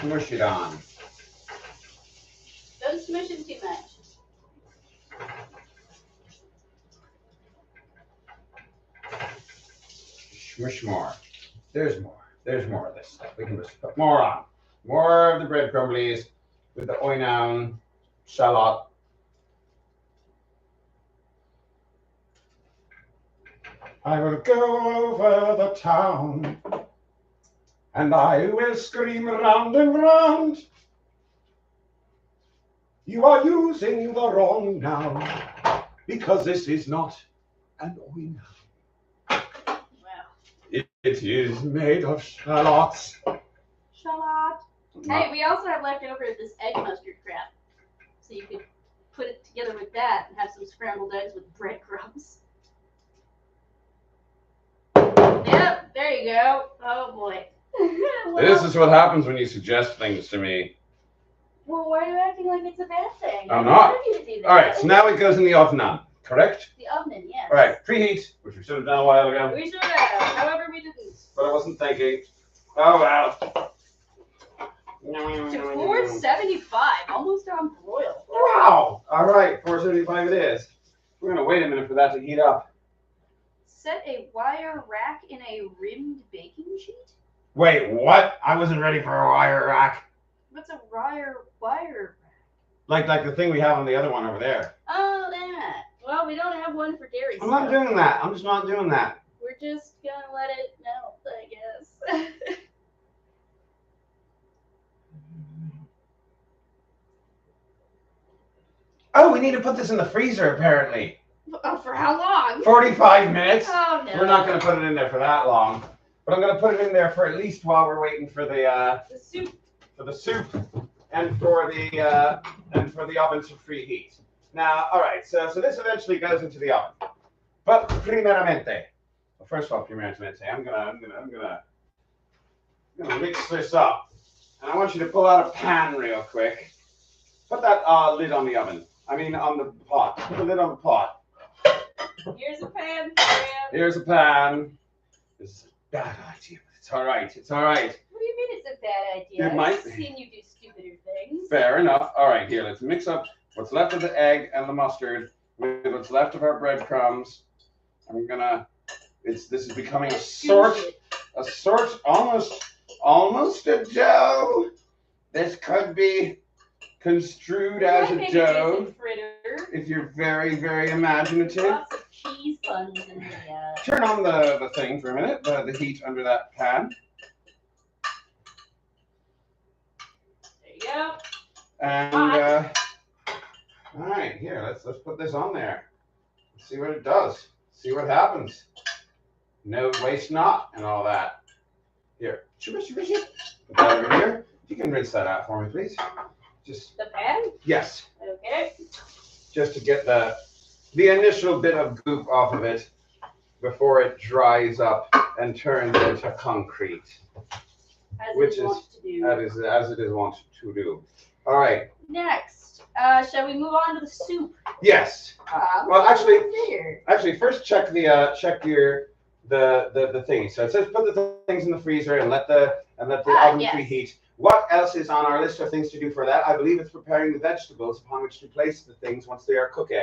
smush it on. Don't smush him too much. Smush more. There's more. There's more of this stuff. We can just put more on. More of the bread crumblies with the oignon, shallot. I will go over the town and I will scream round and round. You are using the wrong noun because this is not an oignon. It is made of shallots. Shallot. Hey, we also have left over this egg mustard crap. So you could put it together with that and have some scrambled eggs with breadcrumbs. Yep, there you go. Oh boy. Well, This is what happens when you suggest things to me. Well, why are you acting like it's a bad thing? I'm not. I you to do that. All right, so now it goes in the oven, correct? The oven, yes. All right, preheat, which we should have done a while ago, We should have. However, we didn't. but I wasn't thinking. Oh, well. To 475, almost on broil. Wow! All right, 475 it is. We're going to wait a minute for that to heat up. Set a wire rack in a rimmed baking sheet? Wait, what? I wasn't ready for a wire rack. What's a wire rack? Like the thing we have on the other one over there. Oh, that. Well, we don't have one for dairy I'm stuff. not doing that. I'm just not doing that. We're just gonna let it melt, I guess. Oh, we need to put this in the freezer, apparently. Oh, for how long? 45 minutes. Oh, no. We're not going to put it in there for that long. But I'm going to put it in there for at least while we're waiting for the soup. For the soup and for the oven to preheat. Now, all right. So this eventually goes into the oven. But primeramente, well, first of all, primeramente, I'm gonna mix this up, and I want you to pull out a pan real quick. Put that lid on the oven. I mean, on the pot. Put the lid on the pot. Here's a pan. Here's a pan. This is a bad idea, but it's all right. It's all right. What do you mean it's a bad idea? It might I've seen you do stupider things. Fair enough. All right, here, let's mix up what's left of the egg and the mustard with what's left of our breadcrumbs. This is becoming a sort, almost a dough. This could be construed as a dough if you're very, very imaginative. Lots of cheese buns in the Turn on the thing for a minute, the heat under that pan. There you go. And all right, here, let's put this on there. Let's see what it does. See what happens. No waste not and all that. Here, put that over here. You can rinse that out for me, please. Just the pan? Yes. Okay. Just to get the initial bit of goop off of it before it dries up and turns into concrete. As it is wont to do. All right. Next, shall we move on to the soup? Yes. Well, actually, first check the thing. So it says put the things in the freezer and let the oven preheat. What else is on our list of things to do for that? I believe it's preparing the vegetables upon which to place the things once they are cooked.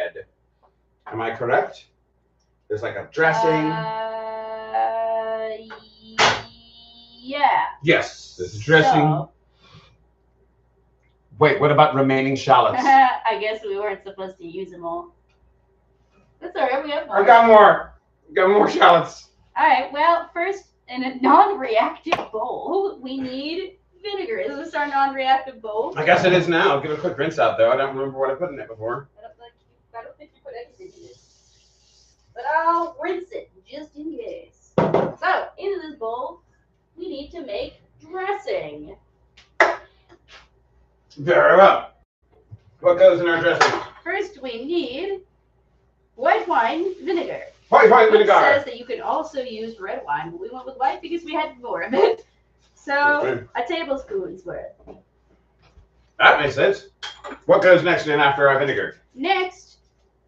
Am I correct? There's like a dressing. Yeah. Yes, there's a dressing. So, wait, what about remaining shallots? I guess we weren't supposed to use them all. That's all right, we have more. I got more. Got more shallots. All right, well, first, in a non-reactive bowl, we need vinegar. Is this our non-reactive bowl? I guess it is now. Give it a quick rinse out, though. I don't remember what I put in it before. I don't think you put anything in it. But I'll rinse it, just in case. So, into this bowl, we need to make dressing. Very well. What goes in our dressing? First, we need white wine vinegar. White wine vinegar. It says that you can also use red wine, but we went with white because we had more of it. So, a tablespoon's worth. That makes sense. What goes next in after our vinegar? Next,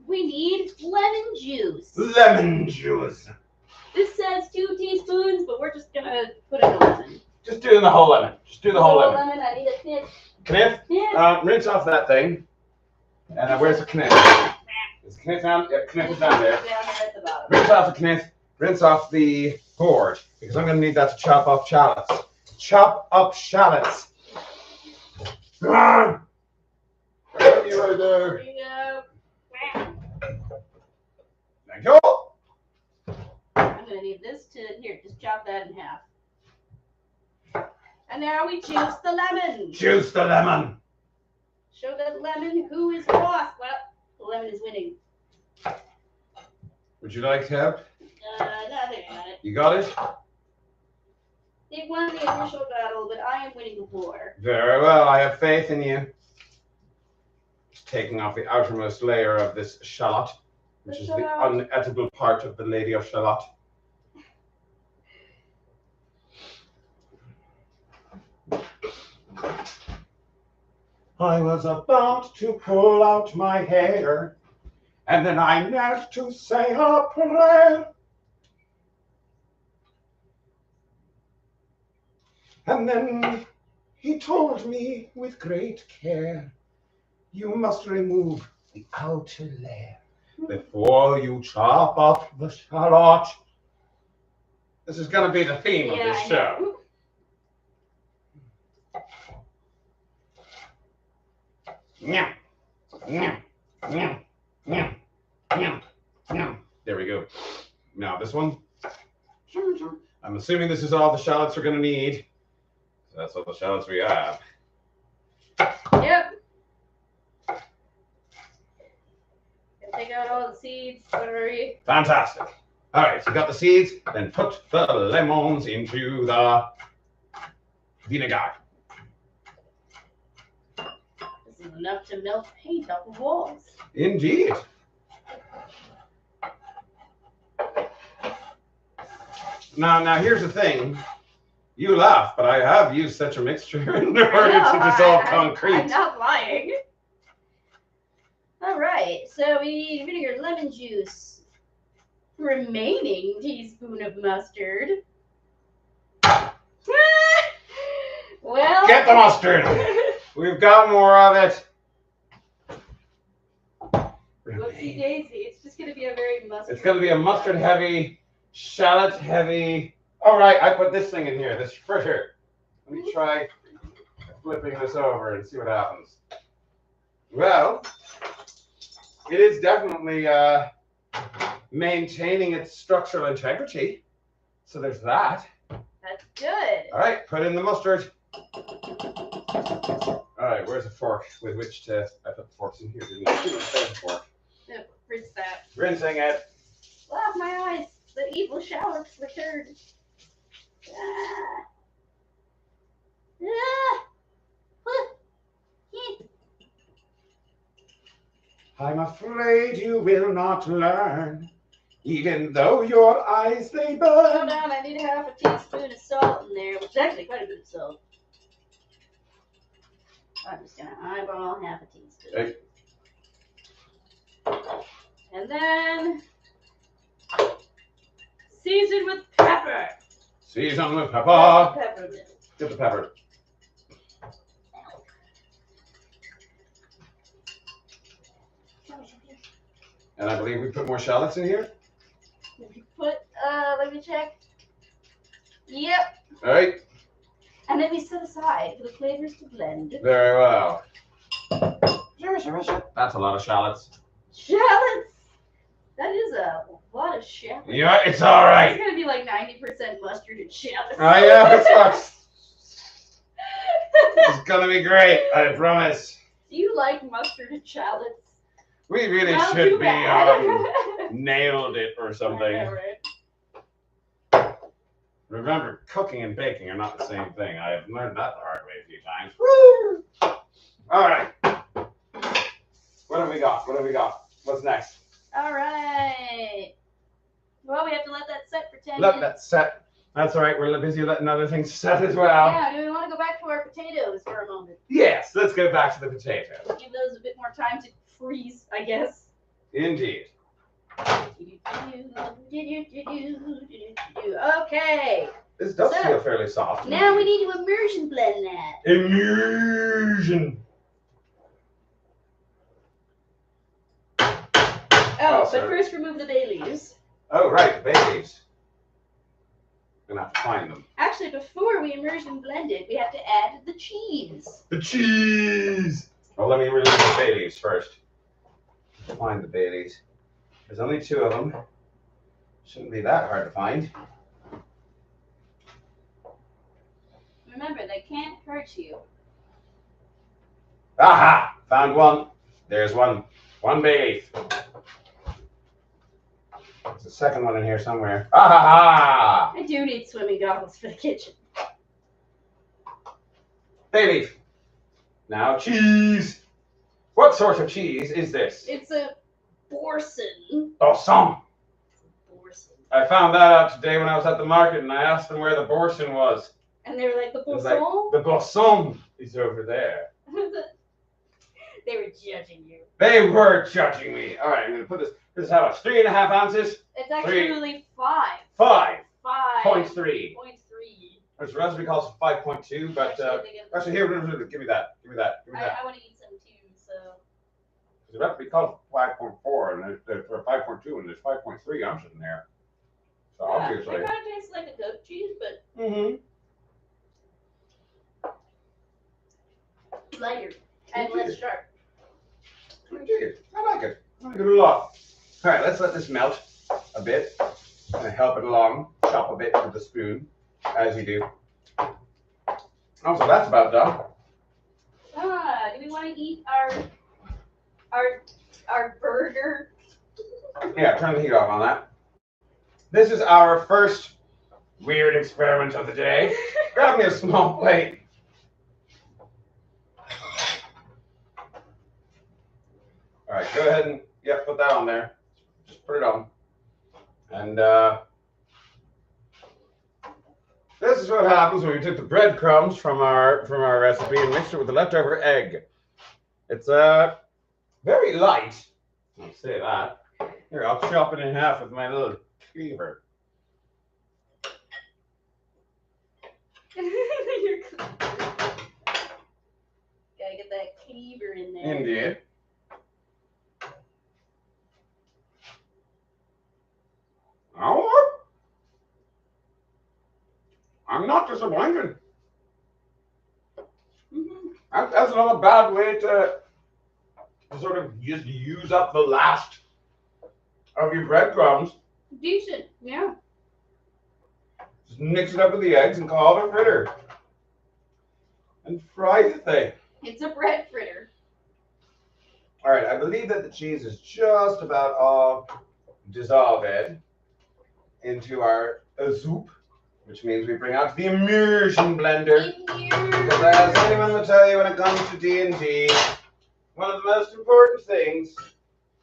we need lemon juice. Lemon juice. This says 2 teaspoons, but we're just going to put in a lemon. Just do the whole lemon. Just do the whole lemon. I need a kniff. Kniff? Kniff. Rinse off that thing. And where's the kniff? Is the kniff down? Yeah, kniff is down there. Down there at the bottom. Rinse off the kniff. Rinse off the board. Because I'm going to need that to chop up shallots. Chop up shallots. Ah! Right there. There you go. Thank you. I'm going to need this to, here, just chop that in half. And now we juice the lemon. Juice the lemon. Show that lemon who is boss. Well, the lemon is winning. Would you like help? No, I think I got it. You got it? They won the initial battle, but I am winning the war. Very well. I have faith in you. Just taking off the outermost layer of this shallot, which is the unedible part of the Lady of Shalott. I was about to pull out my hair, and then I knelt to say a prayer. And then he told me with great care, you must remove the outer layer before you chop up the shallot. This is going to be the theme of this show. Yeah. There we go. Now this one. I'm assuming this is all the shallots we're going to need. So that's all the shallots we have. Yep. Take out all the seeds. Sorry. Fantastic. All right, so you got the seeds. Then put the lemons into the vinegar. This is enough to melt paint off the walls. Indeed. Now here's the thing. You laugh, but I have used such a mixture in order to dissolve concrete. I'm not lying. All right, so we need vinegar, lemon juice, remaining teaspoon of mustard. Well, Get the mustard. We've got more of it. Whoopsie daisy. It's just going to be a very mustard. It's going to be a mustard heavy, shallot heavy. All right, I put this thing in here, this fritter. Let me try flipping this over and see what happens. Well, it is definitely maintaining its structural integrity. So there's that. That's good. All right, put in the mustard. All right, where's the fork with which to... I put the forks in here, didn't I? There's the fork. No, rinse that. Rinsing it. Wow, my eyes. The evil shallots returned. Ah. Ah. I'm afraid you will not learn, even though your eyes they burn. Hold on, I need half a teaspoon of salt in there, which is actually quite a bit of salt. I'm just gonna eyeball half a teaspoon. Hey. And then season with pepper. Season with pepper. Pepper. Get the pepper. And I believe we put more shallots in here. Let me check. Yep. All right. And then we set aside for the flavors to blend. Very well. That's a lot of shallots. Shallots. That is a lot of shallots. Yeah, it's all right. It's gonna be like 90% mustard and shallots. I know, it sucks. It's gonna be great, I promise. Do you like mustard and shallots? We really Not should too be bad. nailed it or something. I know, right? Remember, cooking and baking are not the same thing. I have learned that the hard way a few times. Woo! All right. What have we got? What have we got? What's next? All right. Well, we have to let that set for 10 Let minutes. that set. That's all right. We're busy letting other things set as well. Yeah, do we want to go back to our potatoes for a moment? Yes, let's go back to the potatoes. Give those a bit more time to freeze, I guess. Indeed. Okay. This does So, feel fairly soft. Now we need to immersion blend that. Immersion. Oh, but sorry. first remove the bay leaves. Oh, right, bay leaves. Gonna have to find them. Actually, before we immersion blend it, we have to add the cheese. The cheese. Well, let me remove the bay leaves first. Find the bay leaves. There's only 2 of them. Shouldn't be that hard to find. Remember, they can't hurt you. Aha! Found one. There's one. One bay leaf. There's a second one in here somewhere. Ah! I do need swimming goggles for the kitchen. Bay leaf. Now cheese. What sort of cheese is this? It's a Boursin. Boursin. Boursin. I found that out today when I was at the market and I asked them where the Boursin was. And they were like, the It was Boursin? like, the Boursin is over there. They were judging you. They were judging me. All right, I'm going to put this. This is how much? 3.5 ounces? It's actually 5. 5.3. 5.3. Which the recipe calls for 5.2, but actually here, give me that. Give me that. Give me that. I want to eat some too, so. The recipe calls for 5.4 and there's 5.2 and there's 5.3 ounces in there. So Yeah, obviously. it kind of tastes like a goat cheese, but lighter and less sharp. Good luck. All right, let's let this melt a bit. And help it along. Chop a bit with the spoon, as you do. Also, that's about done. Do we want to eat our burger? Yeah, turn the heat off on that. This is our first weird experiment of the day. Grab me a small plate. All right, go ahead and put that on there. Just put it on. And this is what happens when we took the breadcrumbs from our recipe and mixed it with the leftover egg. It's very light. I'll say that. Here, I'll chop it in half with my little cleaver. Gotta get that cleaver in there. Indeed. Oh, I'm not disappointed. That's not a bad way to sort of just use up the last of your breadcrumbs. Decent, yeah. Just mix it up with the eggs and call it a fritter. And fry the thing. It's a bread fritter. All right, I believe that the cheese is just about all dissolved into our soup, which means we bring out the immersion blender. Because as anyone will tell you when it comes to D&D, one of the most important things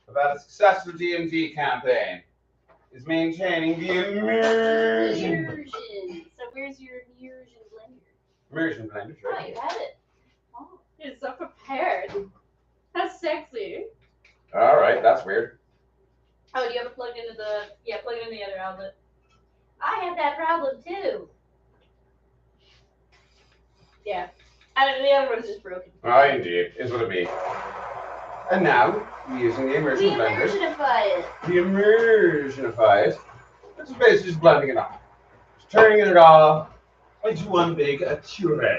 about a successful D&D campaign is maintaining the immersion. So where's your immersion blender? Immersion blender, sure. Oh, you have it. Oh, you're so prepared. That's sexy. All right, that's weird. Oh, do you have it plugged into the? Yeah, plug it in the other outlet. I had that problem too. Yeah. I don't know, the other one's just broken. Ah, indeed, is what it be. And now, using the immersion blender. Immersionify it. The immersionify it. It's basically just blending it up. Just turning it all into one big puree.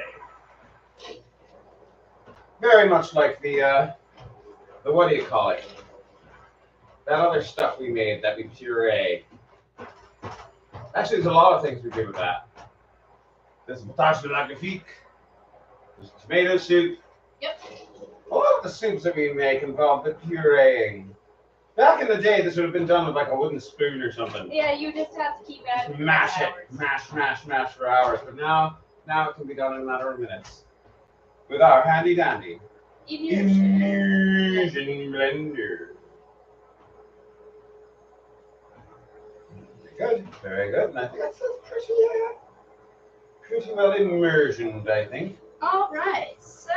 Very much like the what do you call it? That other stuff we made that we puree. Actually, there's a lot of things we do with that. There's potash de magnifique. There's tomato soup. Yep. A lot of the soups that we make involve the pureeing. Back in the day, this would have been done with like a wooden spoon or something. Yeah, you just have to keep at it. Mash it, mash for hours. But now it can be done in a matter of minutes with our handy dandy immersion blender. Very good. And I think that's pretty well immersioned, I think. All right, so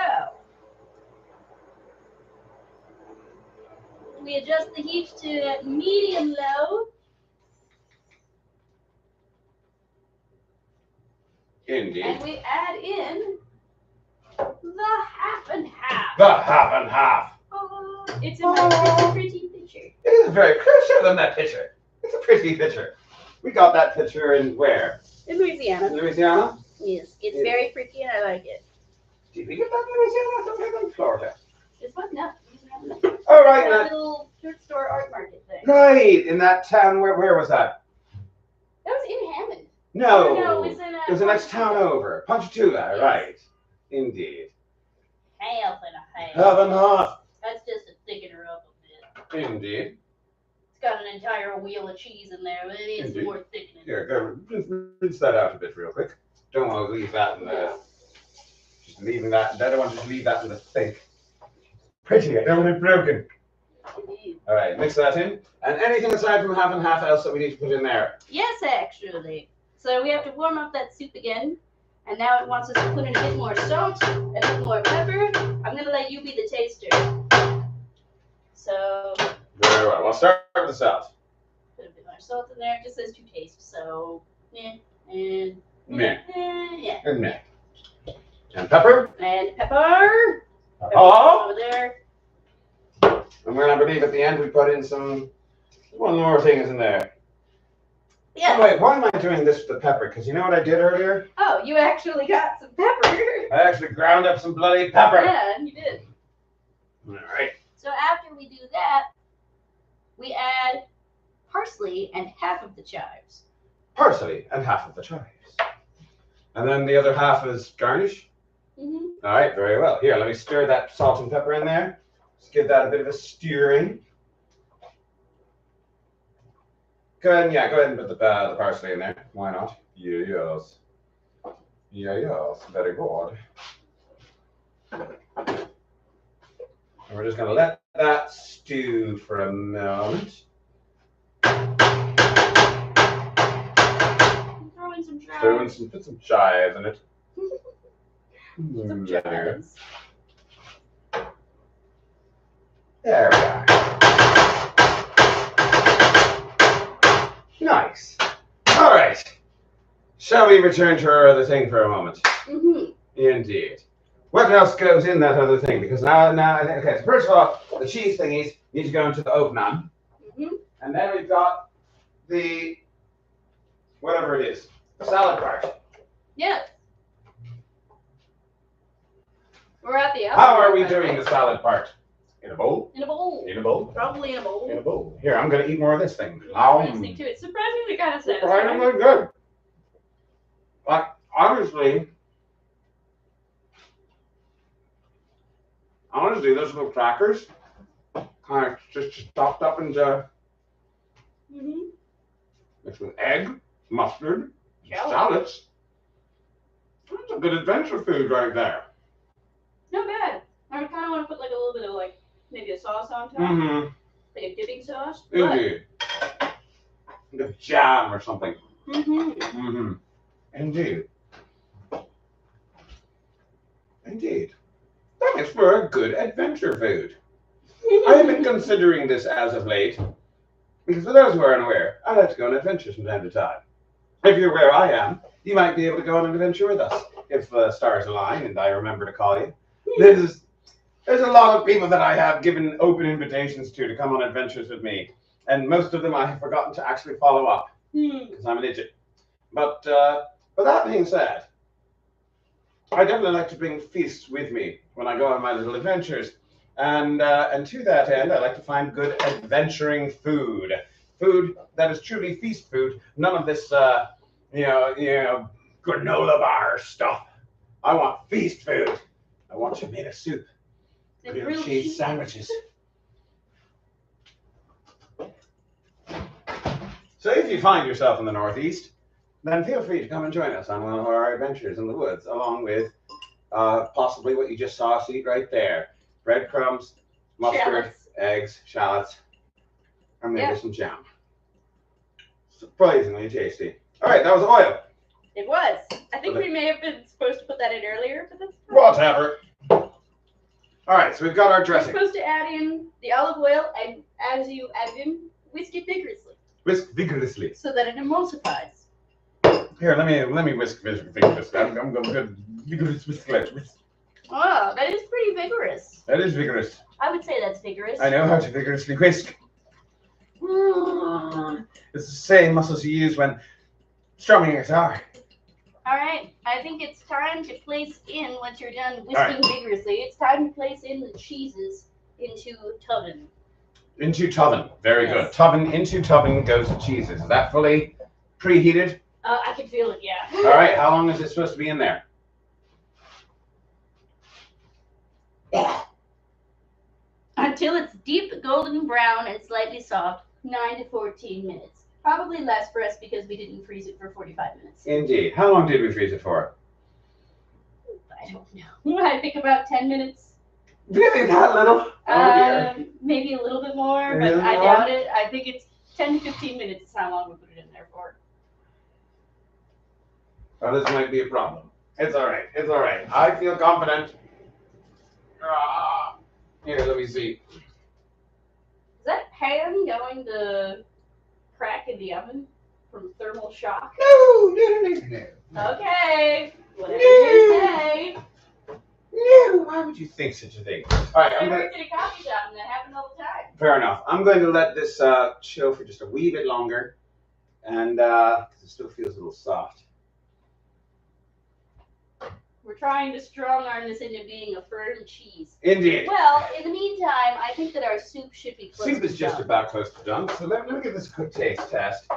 we adjust the heat to medium low. Indeed. And we add in the half and half. The half and half. Oh, it's a pretty picture. It is very prettier than that picture. It's a pretty picture. We got that picture in where? In Louisiana. In Louisiana? Yes, it's very pretty and I like it. Did we get that in Louisiana? I thought we had that in Florida. This one? No. All right. That little thrift store art market thing. Right, in that town. Where was that? That was in Hammond. No. No, it was in it was the next town over. Ponchatoula, Yes. right. Indeed. Half and a half. Half and half. That's just to thicken her up a bit. Indeed. It's got an entire wheel of cheese in there, but it is Indeed. more thickening. Here, go rinse that out a bit real quick. Don't want to leave that in the. Just leaving that. I don't want to just leave that in the sink. Pretty. I don't want it broken. Indeed. All right, mix that in. And anything aside from half and half else that we need to put in there? Yes, actually. So we have to warm up that soup again. And now it wants us to put in a bit more salt, a bit more pepper. I'm going to let you be the taster. So, Very well. We'll start with the salt. put a bit more salt in there. It just says to taste. So, and Meh. yeah. And meh. And pepper. And pepper. Oh. Over there. And then I believe at the end we put in one more thing is in there. Yeah. Oh, wait, why am I doing this with the pepper? Because you know what I did earlier? Oh, you actually got some pepper. I actually ground up some bloody pepper. Yeah, you did. All right. So after we do that, we add parsley and half of the chives. Parsley and half of the chives. And then the other half is garnish? Mm-hmm. All right, very well. Here, let me stir that salt and pepper in there. Just give that a bit of a stirring. Go ahead and put the parsley in there. Why not? Yes. Yes, very good. And we're just going to let that stew for a moment. Put some chives in it. Some chives. There we are. Nice. All right. Shall we return to our other thing for a moment? Mm-hmm. Indeed. What else goes in that other thing? Because now, okay, so first of all, the cheese thingies need to go into the oven. Mm-hmm. And then we've got the, whatever it is, the salad part. Yeah. We're at the How are we doing the salad part? In a bowl? In a bowl. In a bowl? Probably in a bowl. In a bowl. Here, I'm going to eat more of this thing. Nice thing too. It's surprisingly kind of satisfying. Surprisingly good. Like, honestly, those little crackers kind of just chopped up into mixed with egg, mustard, shallots. That's a good adventure food right there. Not bad. I kind of want to put like a little bit of like maybe a sauce on top, like a dipping sauce. Indeed. Like a jam or something. Indeed. Indeed. That makes for a good adventure food. I have been considering this as of late, because for those who are unaware, I like to go on adventures from time to time. If you're where I am, you might be able to go on an adventure with us, if stars align and I remember to call you. There's a lot of people that I have given open invitations to come on adventures with me, and most of them I have forgotten to actually follow up, because I'm an idiot. But that being said, I definitely like to bring feasts with me when I go on my little adventures. And to that end, I like to find good adventuring food. Food that is truly feast food. None of this, granola bar stuff. I want feast food. I want tomato soup. Grilled cheese sandwiches. So if you find yourself in the Northeast, then feel free to come and join us on one of our adventures in the woods, along with possibly what you just saw us eat right there. Breadcrumbs, mustard, eggs, shallots, and maybe some jam. Surprisingly tasty. All right, that was oil. It was. I think we may have been supposed to put that in earlier, but that's whatever. All right, so we've got our dressing. You're supposed to add in the olive oil, and as you add it in, whisk it vigorously. Whisk vigorously. So that it emulsifies. Here, let me whisk vigorously. I'm going to vigorous whisk. Oh, that is pretty vigorous. That is vigorous. I would say that's vigorous. I know how to vigorously whisk. It's the same muscles you use when strumming a guitar. All right, I think it's time to place in, once you're done whisking vigorously, it's time to place in the cheeses into tubbin. Into tubbin. Very good. Tubbin, into tubbin goes the cheeses. Is that fully preheated? I can feel it, yeah. All right, how long is it supposed to be in there? Until it's deep golden brown and slightly soft, 9 to 14 minutes. Probably less for us because we didn't freeze it for 45 minutes. Indeed. How long did we freeze it for? I don't know. I think about 10 minutes. Really? That little? Maybe a little bit more, but I doubt it. I think it's 10 to 15 minutes is how long we put it in there for. Well, this might be a problem. It's all right. It's all right. I feel confident. Here, let me see. Is that pan going to crack in the oven from thermal shock? No. Okay. Whatever you say. No, why would you think such a thing? All right, I worked at a coffee shop and that happened all the time. Fair enough. I'm going to let this chill for just a wee bit longer, and it still feels a little soft. We're trying to strong arm this into being a firm cheese. Indeed. Well, in the meantime, I think that our soup should be close Soup is just about close to done. So let me give this a quick taste test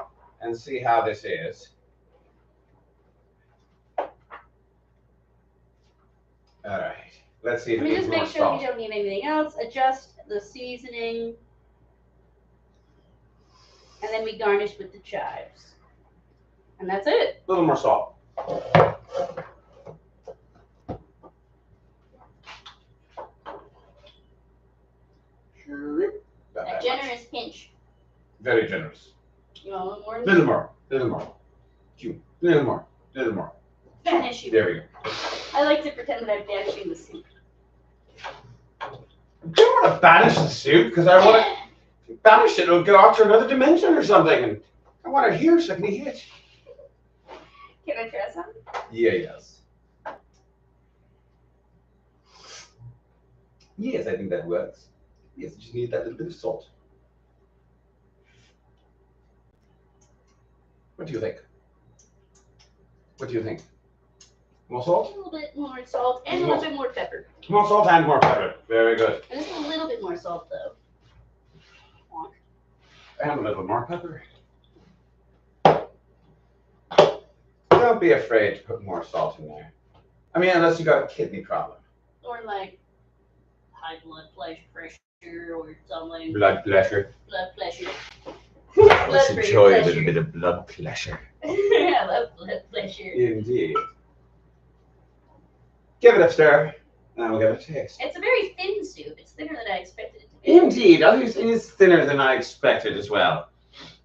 and see how this is. All right. Let's see if it needs just more make sure salt. we don't need anything else. Adjust the seasoning. And then we garnish with the chives. And that's it. A little more salt. A generous pinch. Very generous. You want a little more? Little more. Little more. Little more. Little more. Vanish you. There we go. I like to pretend that I'm banishing the soup. I don't want to banish the soup because I want to banish it. It'll go out to another dimension or something. And I want to hear so I can eat it. Can I try some? Yeah, yes. Yes, I think that works. Yes, you just need that little bit of salt. What do you think? What do you think? More salt? A little bit more salt and a little bit more pepper. More salt and more pepper. Very good. And just a little bit more salt, though. And a little more pepper. Don't be afraid to put more salt in there. I mean, unless you got a kidney problem. Or like high blood pressure or something. Blood pressure. Blood pressure. Let's enjoy a little bit of blood pressure. I love blood pressure. Indeed. Give it a stir, and we'll give it a taste. It's a very thin soup. It's thinner than I expected it to be. Indeed, I think it is thinner than I expected as well.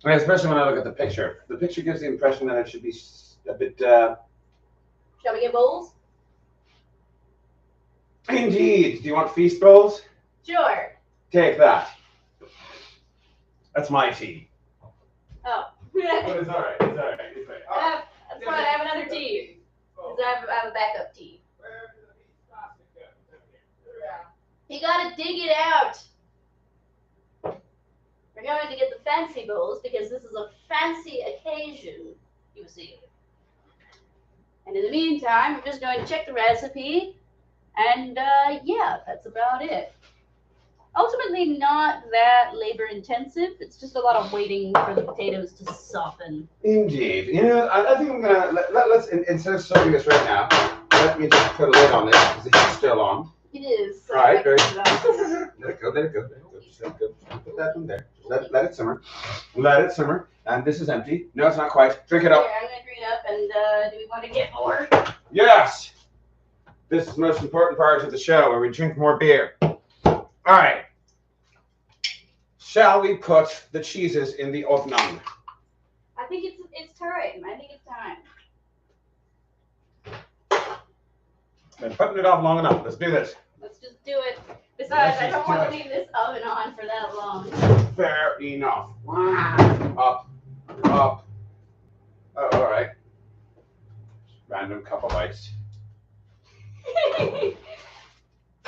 I mean, especially when I look at the picture. The picture gives the impression that it should be a bit. Shall we get bowls? Indeed. Do you want feast bowls? Sure. Take that. That's my tea. Oh. But it's all right. It's all right. It's all right. That's fine. I have another tea. I have a backup tea. You gotta dig it out. We're going to get the fancy bowls because this is a fancy occasion, you see. And in the meantime, we're just going to check the recipe. And yeah, that's about it. Ultimately, not that labor intensive. It's just a lot of waiting for the potatoes to soften. Indeed. You know, I think I'm gonna let's instead of soaking this right now, let me just put a lid on this because the heat's still on. It is. So All right, very good. Let it go. Let it go. Let it go. Just let it go. Put that in there. Let it simmer. Let it simmer. And this is empty. No, it's not quite. Drink it up. Here, I'm gonna drink it up. And do we want to get more? Yes. This is the most important part of the show, where we drink more beer. All right. Shall we put the cheeses in the oven? I think it's time. I think it's time. Been putting it off long enough. Let's do this. Let's just do it. Besides, I don't want to leave this oven on for that long. Fair enough. Up, up. Oh, all right. Random couple bites.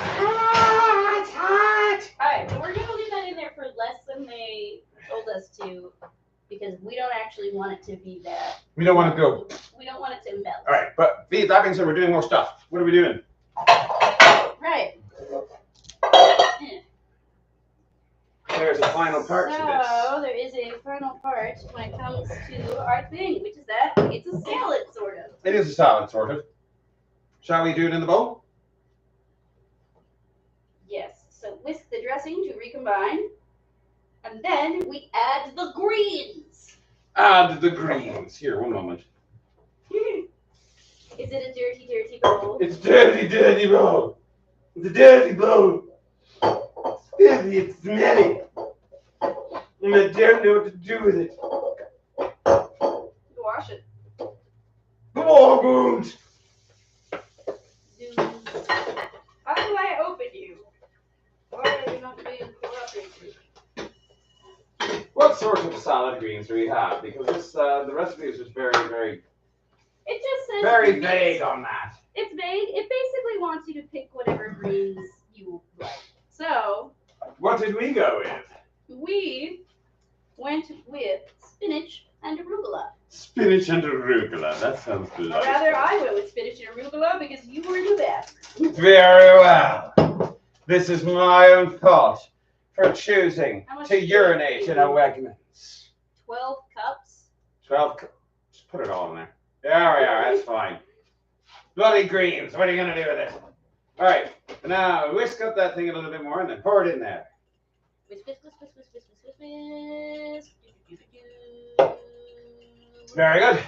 It's hot. All right, so we're gonna leave that in there for less than they told us to, because we don't actually want it to be that. We don't want to go. We don't want it to melt. All right, but that being said, we're doing more stuff. What are we doing? Right. There's a final part to this. So there is a final part when it comes to our thing, which is that it's a salad, sort of. It is a salad, sort of. Shall we do it in the bowl? Yes. So whisk the dressing to recombine, and then we add the greens. Add the greens. Here, one moment. Is it a dirty, dirty bowl? It's dirty, dirty bowl. It's a dirty bowl. It's filthy, it's smelly. And I don't know what to do with it. Wash it. Oh, boons. How do I open you? Why are you not being cooperative? What sort of salad greens do we have? Because this, the recipe is just very, very, It just says very vague on that. It's vague. It basically wants you to pick whatever greens you like. So What did we go with? we went with spinach and arugula. Spinach and arugula. That sounds Or delightful. rather, I went with spinach and arugula because you were in the bathroom. Very well. This is my own fault for choosing How much to sugar urinate do in you a need? Wegmans. 12 cups. 12. Just put it all in there. There we are. That's fine. Bloody greens. What are you going to do with it? All right. Now whisk up that thing a little bit more and then pour it in there. Whisk, whisk, whisk, whisk, whisk, whisk, whisk, whisk, whisk. Very good.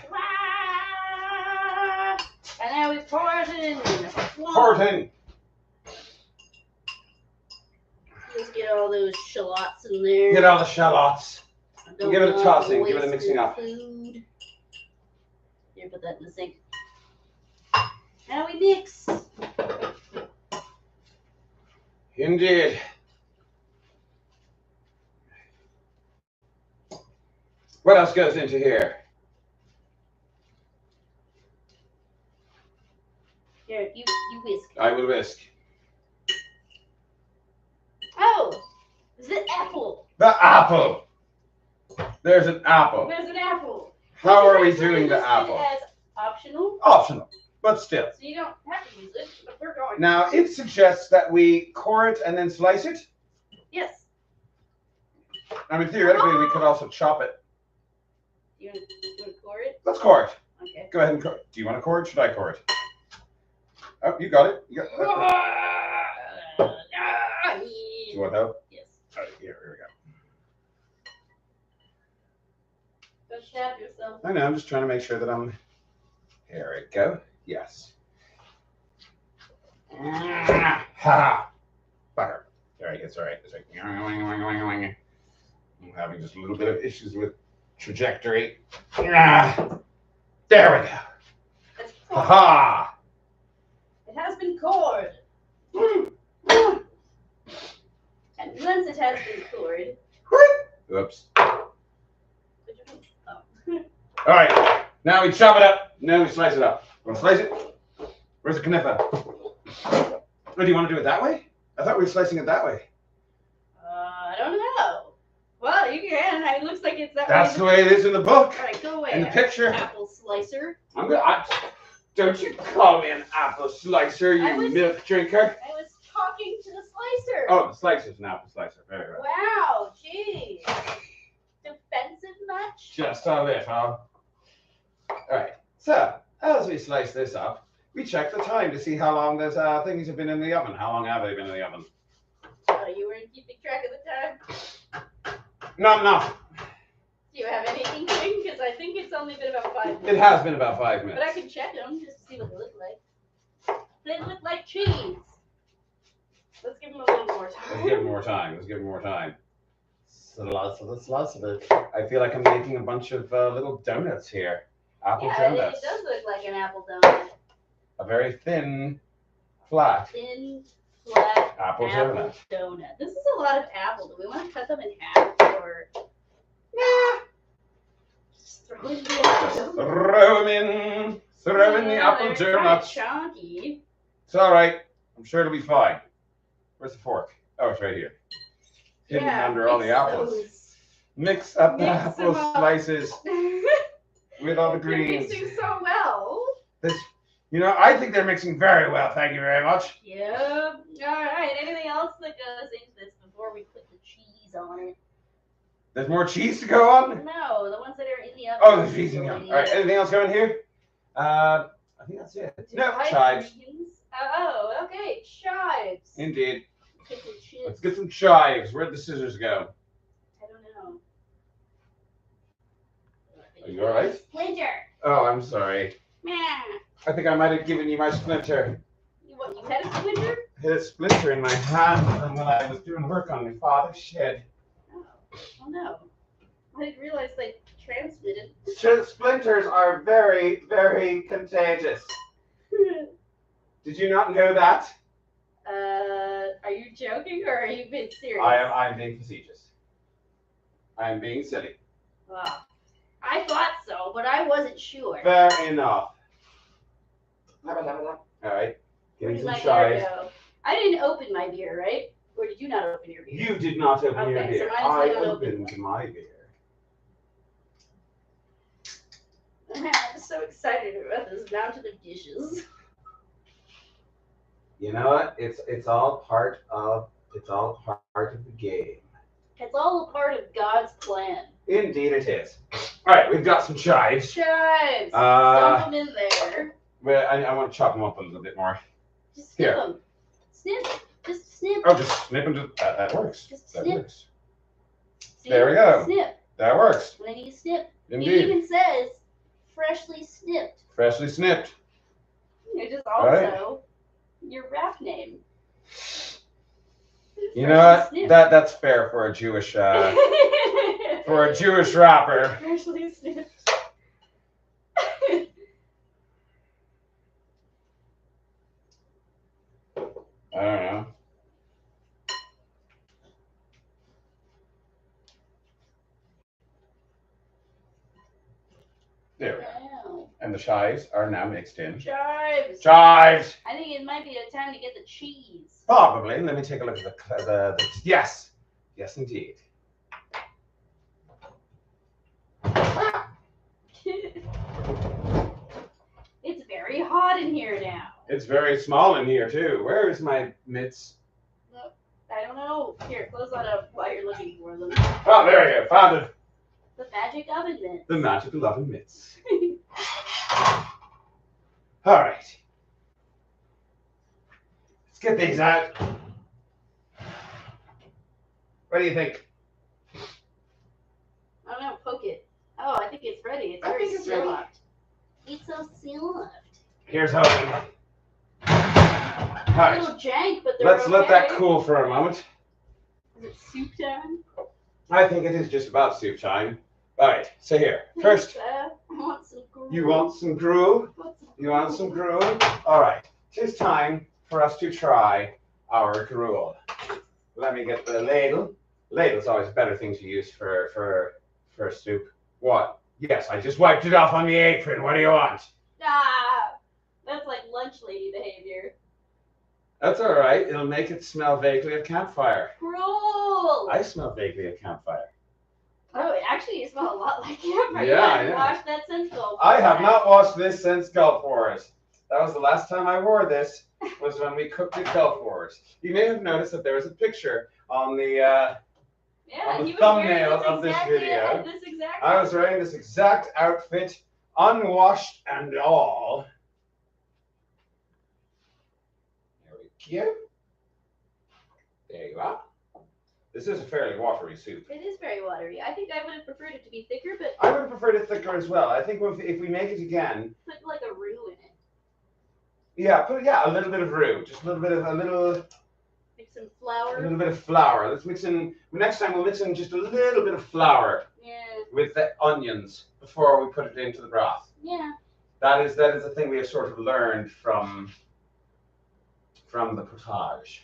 And now we pour it in. Pour it in. Let's get all those shallots in there. Get all the shallots. Don't Give it a want tossing. Give it a wasted mixing up. Food. Here, put that in the sink. Now we mix. Indeed. What else goes into here? Here, you whisk. I will whisk. Oh, is it apple? The apple. There's an apple. There's an apple. How Which are we is actually doing the listed apple? As optional, Optional, but still. so you don't have to use it, but we're going. Now, it suggests that we core it and then slice it. Yes. I mean, theoretically, we could also chop it. You want to core it? Let's core it. Okay. Go ahead and core it. Do you want to core it? Should I core it? Oh, you got it. You got it. Do you want help? Yes. All right, here we go. Don't stab yourself. I know, I'm just trying to make sure that I'm... Here we go. Yes. Ha! Butter. There, it's all right. It's like... I'm having just a little bit of issues with trajectory. There we go. It's cored. Ha! It has been cored. And once it has been cored, Oops. oh. All right. Now we chop it up. Now we slice it up. Want to slice it? Where's the kniffer? Oh, do you want to do it that way? I thought we were slicing it that way. I don't know. Well, you can. It looks like it's that That's way. the way it is in the book. All right, go away. In the picture. Apple slicer. Don't you call me an apple slicer, you milk drinker. I was talking to the slicer. Oh, the slicer's an apple slicer. Very well. Wow, geez. Defensive much? Just a little. All right. So, as we slice this up, we check the time to see how long those things have been in the oven. How long have they been in the oven? Oh, you weren't keeping track of the time? Not enough. Do you have any inkling? Because I think it's only been about 5 minutes. It has been about 5 minutes. But I can check them just to see what they look like. They look like cheese. Let's give them a little more time. Let's give it more time. Let's give it more time. Lots of it. I feel like I'm making a bunch of little donuts here. Apple Yeah, donuts. it does look like an apple donut. A very thin, flat Thin, flat apple apple donut. donut. This is a lot of apple. Do we want to cut them in half or just throw in the apple donut? Throw 'em in. Throw in the apple They're kinda donuts. chunky. It's all right. I'm sure it'll be fine. Where's the fork? Oh, it's right here. Hidden under all the mix apples. those. Mix up the Mix apple them up. slices with all the You're greens. mixing so well. I think they're mixing very well. Thank you very much. Yep. All right. Anything else that goes into this before we put the cheese on it? There's more cheese to go on. No, the ones that are in the oven. Oh, the cheese in the oven. All right. Anything else going here? I think that's it. No, Fried chives. greens. Oh, okay. Chives. Indeed. Get some chips. Let's get some chives. Where'd the scissors go? I don't know. Are you all right? Splinter. Oh, I'm sorry. Meh. I think I might have given you my splinter. What, you had a splinter? I hit a splinter in my hand when I was doing work on my father's shed. Oh no. I didn't realize they transmitted. Splinters are very, very contagious. Did you not know that? Are you joking or are you being serious? I'm being facetious. I am being silly. Wow. I thought so, but I wasn't sure. Fair enough. All right. Where Getting did some my beer chives. go? I didn't open my beer, right? Or did you not open your beer? You did not open your Okay, so beer. mine's I not open. opened my beer. Man, I'm so excited about this. Down to the dishes. You know what? It's all part of the game. It's all a part of God's plan. Indeed, it is. All right, we've got some chives. Chives. Dump them in there. Well, I want to chop them up a little bit more. Just snip Here. them. Snip. Just snip. Oh, just snip them. That works. Just That snip. works. See? There we go. Snip. That works. When you snip. Indeed. It even says freshly snipped. Freshly snipped. Which is also your rap name. You know what? That's fair for a Jewish rapper. Freshly snipped. I don't know. There we go. Wow. And the chives are now mixed in. Chives. Chives. I think it might be a time to get the cheese. Probably. Let me take a look at the yes. Yes, indeed. It's very hot in here now. It's very small in here too. Where is my mitts? I don't know. Here, close that up while you're looking for them. Oh, there you go. Found it. The magic oven mitts. The magical oven mitts. All right. Let's get these out. What do you think? I don't know. Poke it. Oh, I think it's ready. It's I very think it's ready. soft. It's so soft. Here's hoping. All A right. little jank, but they're Let's okay. let that cool for a moment. Is it soup time? I think it is just about soup time. All right. So here, first, I want some gruel. you want some gruel? You want some gruel? All right. It's time for us to try our gruel. Let me get the ladle. Ladle's always a better thing to use for soup. What? Yes, I just wiped it off on the apron. What do you want? Ah, that's like lunch lady behavior. That's all right. It'll make it smell vaguely of campfire. Gruel. I smell vaguely of campfire. Oh, actually, you smell a lot like campfire. Yeah, You yeah. washed that since Gulf. I have not washed this since Gulf Wars. That was the last time I wore this, was when we cooked at Gulf Wars. You may have noticed that there was a picture on the Yeah, on the he was wearing thumbnail of this video. This exact I was wearing this exact outfit, unwashed and all. There we go. There you are. This is a fairly watery soup. It is very watery. I think I would have preferred it to be thicker, but I would have preferred it thicker as well. I think if we make it again, put like a roux in it. yeah, put a little bit of roux, just a little bit of Like some flour. a little bit of flour. Let's mix in. Next time we'll mix in just a little bit of flour Yeah. with the onions before we put it into the broth. Yeah. That is the thing we have sort of learned from the potage.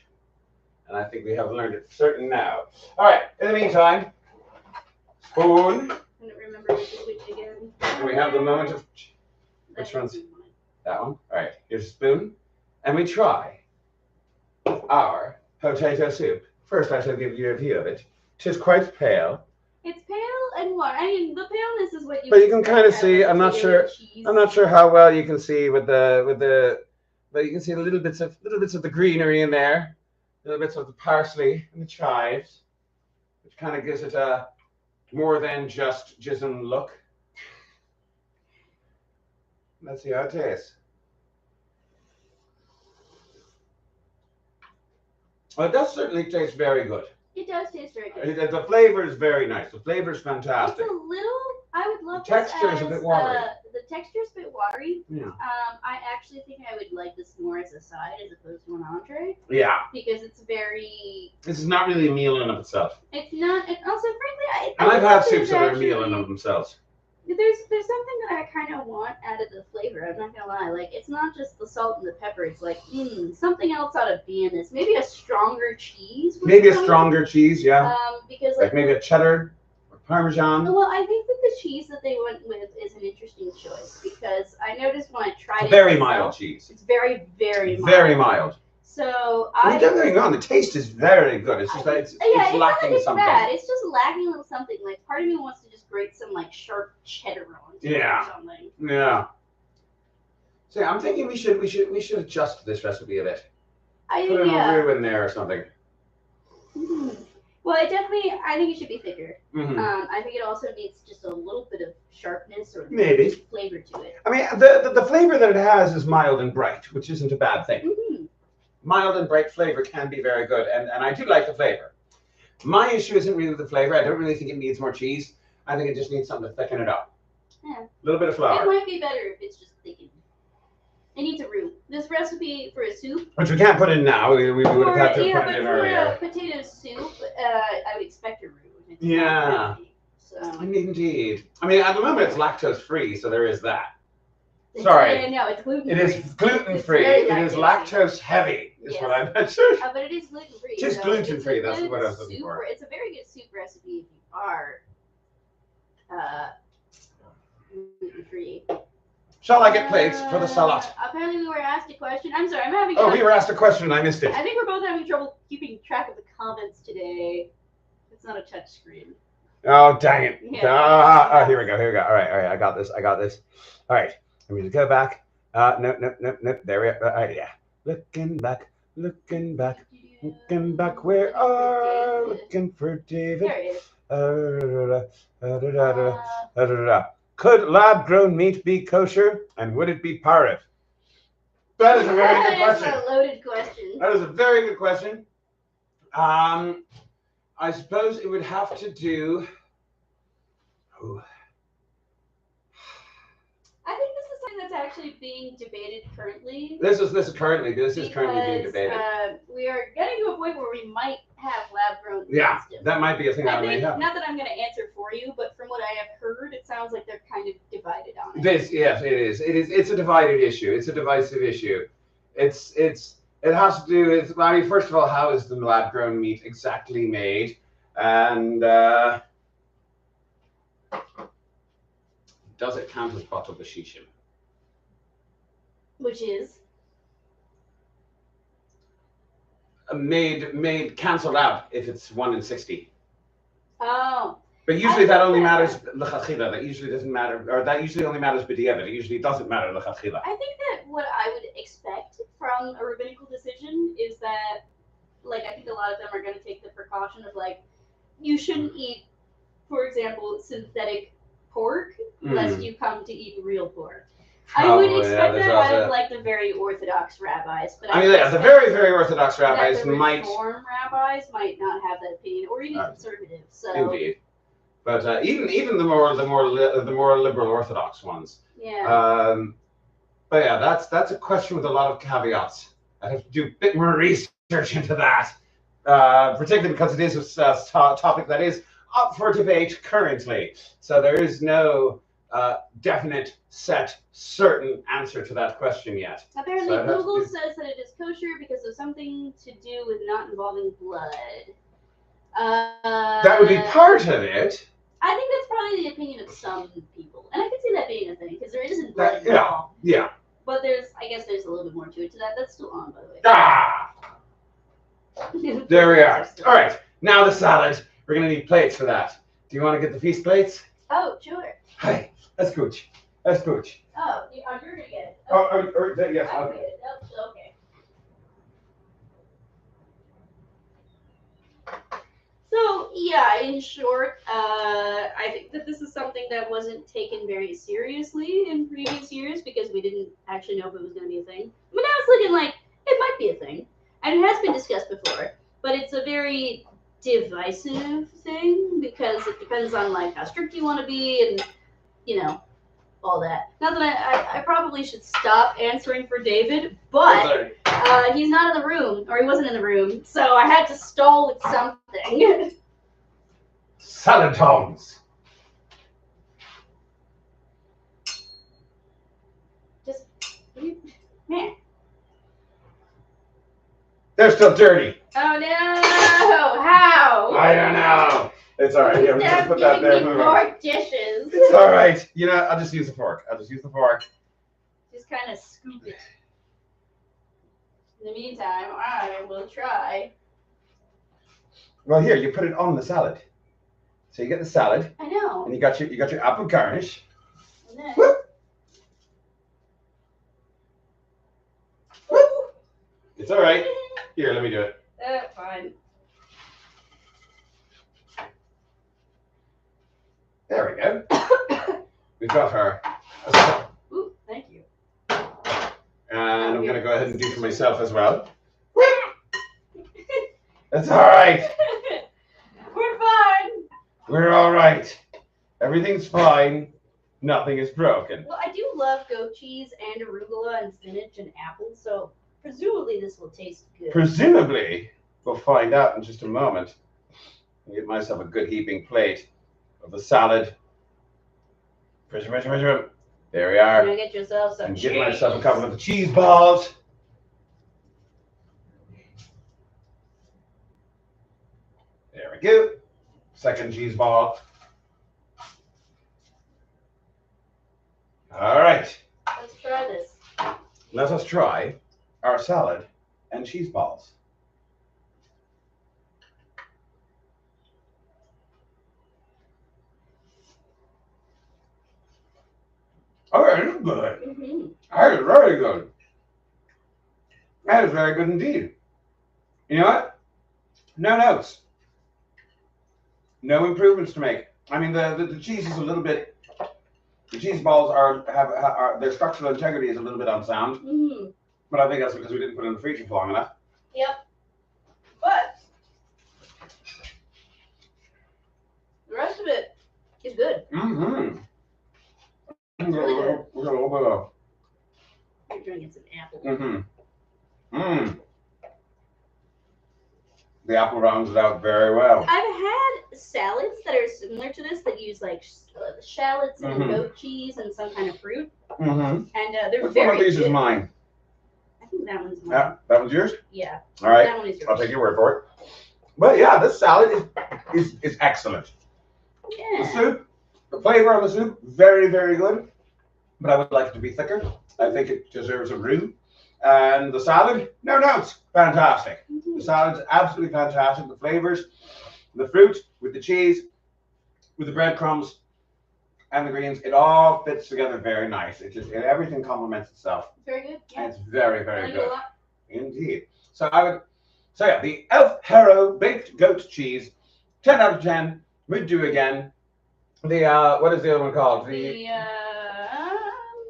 And I think we have learned it certain now. All right, in the meantime, spoon. I don't remember which is which again. And we have the moment of, That's which one's? the one. that one. All right, here's a spoon. And we try our potato soup. First, I shall give you a view of it. 'Tis quite pale. It's pale and white. I mean, the paleness is what you. But you can expect kind of out see, a I'm not potato sure, and cheese. I'm not sure how well you can see with the, but you can see little bits of the greenery in there, little bits of the parsley and the chives, which kind of gives it a more than just jism look. Let's see how it tastes. Well, it does certainly taste very good. It does taste very good. The flavor is very nice. The flavor is It's fantastic. a little. I would love The texture is a bit watery. The texture is a bit watery. Yeah. I actually think I would like this more as a side as opposed to an entree Yeah. because it's very. This is not really a meal in of itself. It's not, and also frankly, And I've think had there's soups that are a meal actually- in of themselves. There's something that I kind of want out of the flavor. I'm not gonna lie. Like it's not just the salt and the pepper. It's like something else ought to be in this. Maybe a stronger cheese. would Maybe a be fine. stronger cheese, yeah. Because Like maybe a cheddar or Parmesan. Well, I think that the cheese that they went with is an interesting choice because I noticed when I tried It's it. very myself, mild cheese. It's very, very mild. Very mild. So There's nothing going on. The taste is very good. It's just that it's not that lacking it's something. bad. It's just lacking a little something. Like part of me wants to just grate some like sharp cheddar onto Yeah. it or something. Yeah. So I'm thinking we should adjust this recipe a bit. I Put think in a roux in there or something. Well, I think it should be thicker. Mm-hmm. I think it also needs just a little bit of sharpness or maybe flavor to it. I mean, the flavor that it has is mild and bright, which isn't a bad thing. Mm-hmm. Mild and bright flavor can be very good, and I do like the flavor. My issue isn't really the flavor. I don't really think it needs more cheese. I think it just needs something to thicken it up. Yeah. A little bit of flour. It might be better if it's just thickened. It needs a roux. This recipe for a soup. Which we can't put in now. We would have had to put it in earlier. For a potato soup, I would expect a roux. It's Yeah. heavy, so. Indeed. I mean, at the moment it's lactose free, so there is that. Sorry. No, it's gluten free. It is gluten free. It is lactose heavy, is what I mentioned. But it is gluten free. It is gluten free. That's what I was looking for. It's a very good soup recipe if you are gluten free. Shall I get plates for the salad? Apparently we were asked a question. I'm sorry, I'm having. Oh, we were asked a question and I missed it. I think we're both having trouble keeping track of the comments today. It's not a touch screen. Oh, dang it. Yeah. Here we go. All right. I got this. All right. I'm going to go back. No. There we are. Yeah. Looking back. Where are looking for David? There he is. Could lab-grown meat be kosher, and would it be parrot? That is a very good question. That's a loaded question. That is a very good question. I suppose it would have to do. Oh. I think this is something that's actually being debated currently. This is currently being debated. We are getting to a point where we might have lab-grown. Yeah, that might be a thing that may happen. Not that I'm going to answer for you, but from what I have heard, it sounds like they're kind of divided on it. Yes, it is. It's a divided issue. It's a divisive issue. It has to do with. I mean, first of all, how is the lab-grown meat exactly made, and does it count as bottle bashishim? Which is made cancelled out if it's 1 in 60. Oh. But usually that only matters l'chachila. That usually doesn't matter, or that usually only matters b'diavad. It usually doesn't matter l'chachila. I think that what I would expect from a rabbinical decision is that, like, I think a lot of them are going to take the precaution of, like, you shouldn't eat, for example, synthetic pork lest you come to eat real pork. I would expect that out of, like, the very orthodox rabbis. But the very, very orthodox rabbis might. Reform rabbis might not have that opinion, or even conservatives. So. Indeed. But even the more liberal Orthodox ones. Yeah. But yeah, that's a question with a lot of caveats. I have to do a bit more research into that, particularly because it is a topic that is up for debate currently. So there is no definite, set, certain answer to that question yet. Apparently, Google says that it is kosher because of something to do with not involving blood. That would be part of it. I think that's probably the opinion of some people, and I can see that being a thing because there isn't blood involved. Yeah. But I guess there's a little bit more to it to that. That's still on, by the way. There we are. All right, now the salad. We're gonna need plates for that. Do you want to get the feast plates? Oh, sure. Hi, let's gooch. Oh, you're gonna get it. Okay. Yes. I'll get it. Oh, okay. So, yeah, in short, I think that this is something that wasn't taken very seriously in previous years because we didn't actually know if it was going to be a thing. But now it's looking like it might be a thing. And it has been discussed before, but it's a very divisive thing because it depends on, like, how strict you want to be and, you know, all that. Not that I probably should stop answering for David, but he's not in the room, or he wasn't in the room, so I had to stall with something. Salad tongs. Just, man. They're still dirty. Oh no! How? I don't know. It's all right. Yeah, we just put that there. More dishes. It's all right. You know, I'll just use the fork. Just kind of scoop it. In the meantime, I will try. Well, here, you put it on the salad. So you get the salad, I know. and you got your apple garnish. And then, Whoop. Whoop. It's all right. Here, let me do it. Fine. There we go. We've got her. Ooh, thank you. And I'm going to go ahead and do for myself as well. That's all right. We're fine. We're all right. Everything's fine. Nothing is broken. Well, I do love goat cheese and arugula and spinach and apples, so presumably this will taste good. Presumably, we'll find out in just a moment. I'll get myself a good heaping plate of the salad. There we You're are. gonna get yourself some And cheese. get myself a couple of the cheese balls. There we go. Second cheese ball. All right. Let's try this. Let us try our salad and cheese balls. Oh, it is good. Mm-hmm. That is very good. That is very good indeed. You know what? No notes. No improvements to make. I mean, the cheese is a little bit. The cheese balls are their structural integrity is a little bit unsound. Mm-hmm. But I think that's because we didn't put it in the freezer for long enough. Yep. But the rest of it is good. Mm-hmm. It's really good. We got a little bit of. You're drinking some apple. Mm-hmm. Mmm. The apple rounds it out very well. I've had salads that are similar to this that use like shallots and goat cheese and some kind of fruit, Mm-hmm. and they're Which very one of these good. is mine? I think that one's mine. Yeah, that one's yours? Yeah. All right. That one is yours. I'll take your word for it. But yeah, this salad is excellent. The Yeah. soup, the flavor of the soup, very, very good. But I would like it to be thicker. I think it deserves a roux. And the salad, no notes, fantastic. The salad's absolutely fantastic. The flavors, the fruit with the cheese, with the breadcrumbs and the greens, it all fits together very nice. Everything complements itself. Very good. And Yeah. it's very, I very like it a good. lot. Indeed. So yeah, the Elf Harrow baked goat cheese, 10 out of 10. Would do again. The what is the other one called?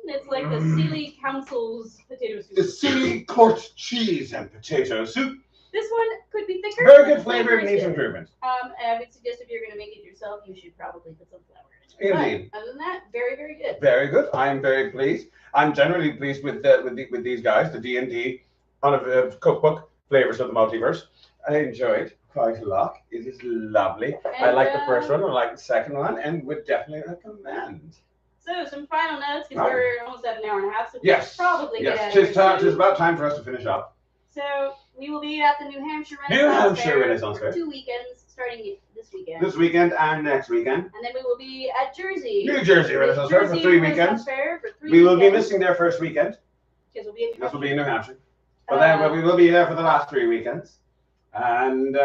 It's like the Sealy Council's potato soup. The Sealy court cheese and potato soup. This one could be thicker. Very but good the flavor, is needs good. improvement. And I would suggest if you're going to make it yourself, you should probably put some flour in it. Indeed. But other than that, very, very good. Very good. I am very pleased. I'm generally pleased with these guys, the D&D cookbook, Flavors of the Multiverse. I enjoyed quite a lot. It is lovely. I like the first one. I like the second one, and would definitely recommend. So some final notes because Right. we're almost at an hour and a half, so we Yes. should probably get out Yes. of here It's soon. about time for us to finish up. So we will be at the New Hampshire New Renaissance Hampshire Fair Renaissance for Fair. 2 weekends, starting this weekend. This weekend and next weekend. And then we will be at Jersey. New Jersey Renaissance Fair for Jersey 3 Renaissance weekends. Fair for 3 We will be weekends, missing their first weekend. because we'll be at This will be in New Hampshire. But then we will be there for the last 3 weekends. And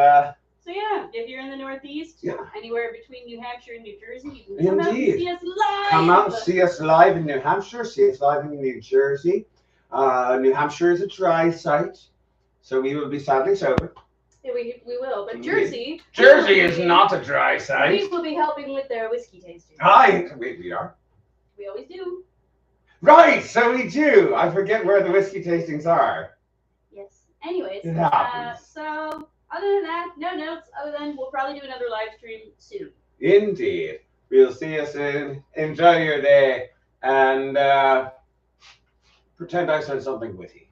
So yeah, if you're in the Northeast, Yeah. anywhere between New Hampshire and New Jersey, you can come out and Indeed. see us live. come out and see us live in New Hampshire, see us live in New Jersey. New Hampshire is a dry site, so we will be sadly sober. Yeah, we will, but Indeed. Jersey. Jersey is not a dry We site. will be helping with their whiskey tasting. We are. We always do. Right, so we do. I forget where the whiskey tastings are. Yes. Anyways, It happens. so other than that, no notes. Other than we'll probably do another live stream soon. Indeed. We'll see you soon. Enjoy your day and pretend I said something witty.